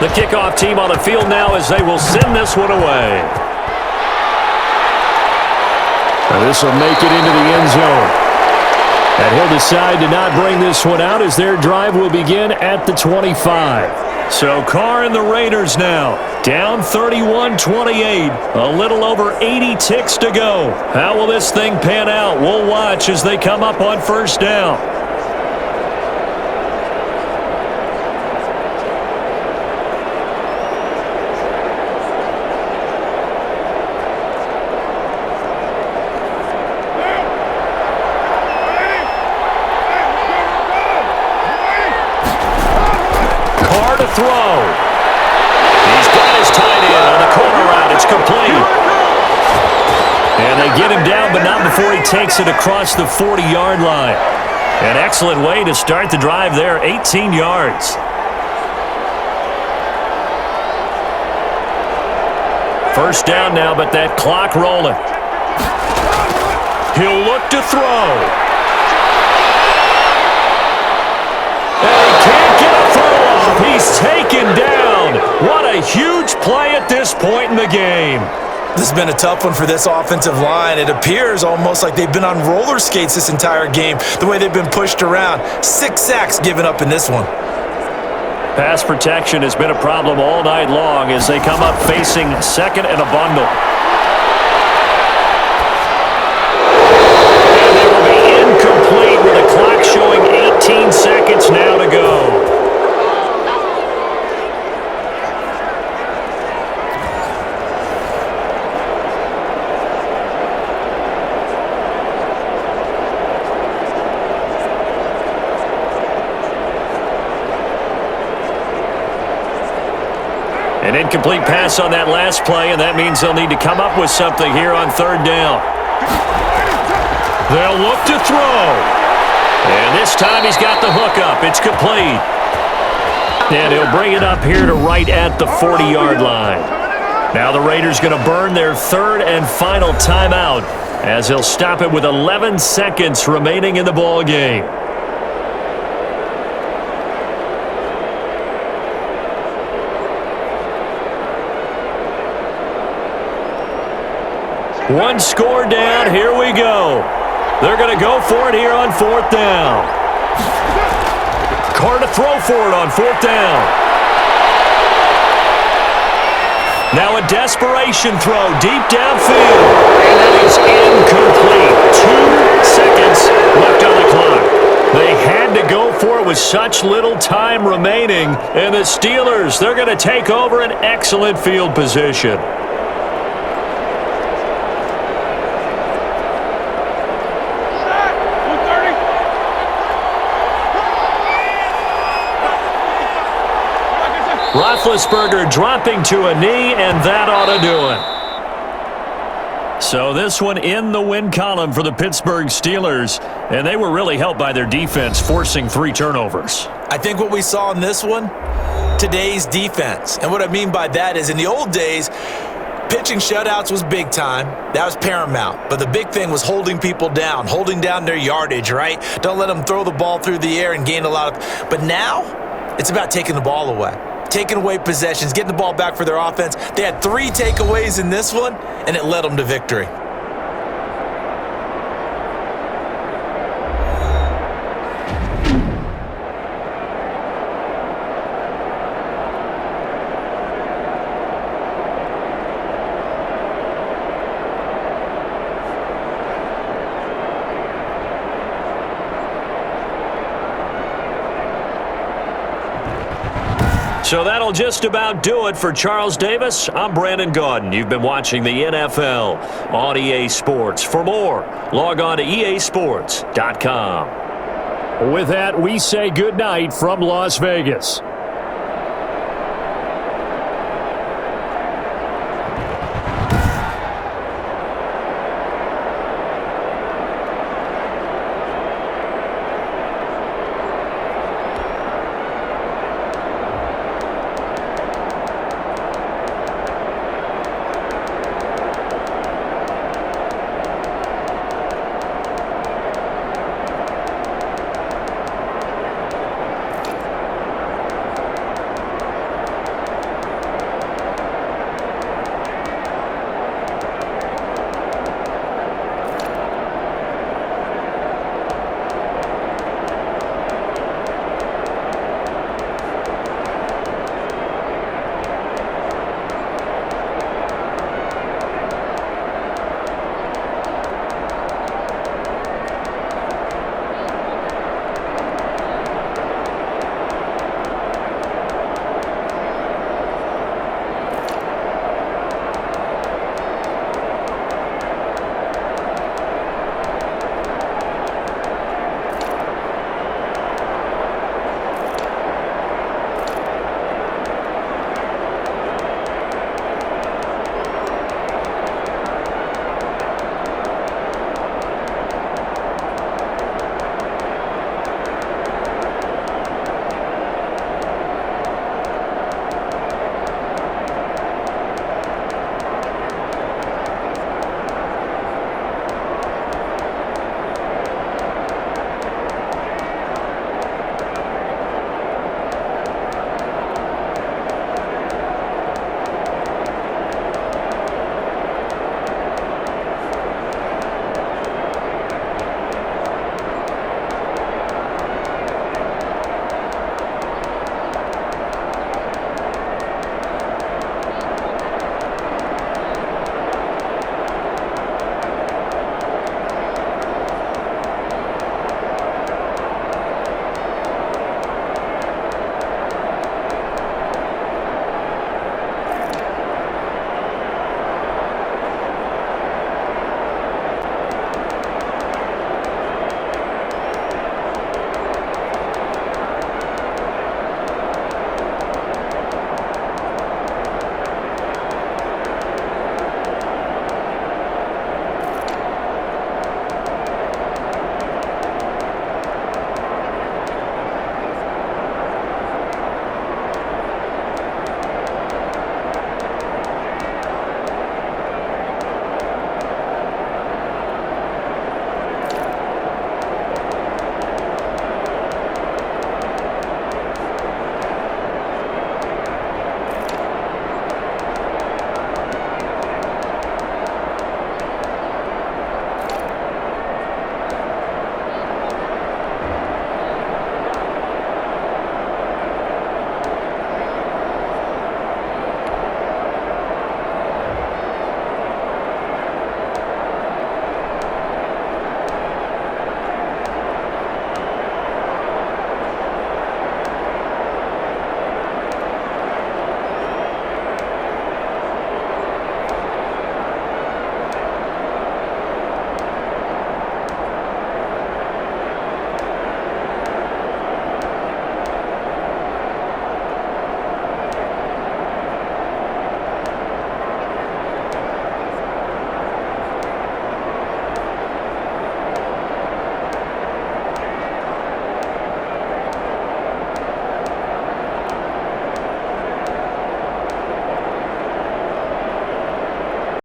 The kickoff team on the field now as they will send this one away. And this will make it into the end zone. And he'll decide to not bring this one out as their drive will begin at the 25. So Carr and the Raiders now down 31-28. A little over 80 ticks to go. How will this thing pan out? We'll watch as they come up on first down. Throw. He's got his tight end on the corner route. It's complete. And they get him down, but not before he takes it across the 40-yard line. An excellent way to start the drive there, 18 yards. First down now, but that clock rolling. He'll look to throw. And he can't get a throw off. He's taken down. What a huge play at this point in the game. This has been a tough one for this offensive line. It appears almost like they've been on roller skates this entire game, the way they've been pushed around. 6 sacks given up in this one. Pass protection has been a problem all night long as they come up facing second and a bundle. And they will be incomplete with the clock showing 18 seconds now to go. An incomplete pass on that last play, and that means they'll need to come up with something here on third down. They'll look to throw. And this time he's got the hook up. It's complete. And he'll bring it up here to right at the 40-yard line. Now the Raiders going to burn their third and final timeout as he'll stop it with 11 seconds remaining in the ball game. One score down. Here we go. They're going to go for it here on fourth down. Carr to throw for it on fourth down. Now a desperation throw deep downfield. And that is incomplete. 2 seconds left on the clock. They had to go for it with such little time remaining. And the Steelers, they're going to take over an excellent field position. Roethlisberger dropping to a knee, and that ought to do it. So this one in the win column for the Pittsburgh Steelers, and they were really helped by their defense forcing 3 turnovers. I think what we saw in this one, today's defense. And what I mean by that is in the old days, pitching shutouts was big time. That was paramount. But the big thing was holding people down, holding down their yardage, right? Don't let them throw the ball through the air and gain a lot of... But now, it's about taking the ball away. Taking away possessions, getting the ball back for their offense. They had 3 takeaways in this one, and it led them to victory. So that'll just about do it for Charles Davis. I'm Brandon Gaudin. You've been watching the NFL on EA Sports. For more, log on to easports.com. With that, we say goodnight from Las Vegas.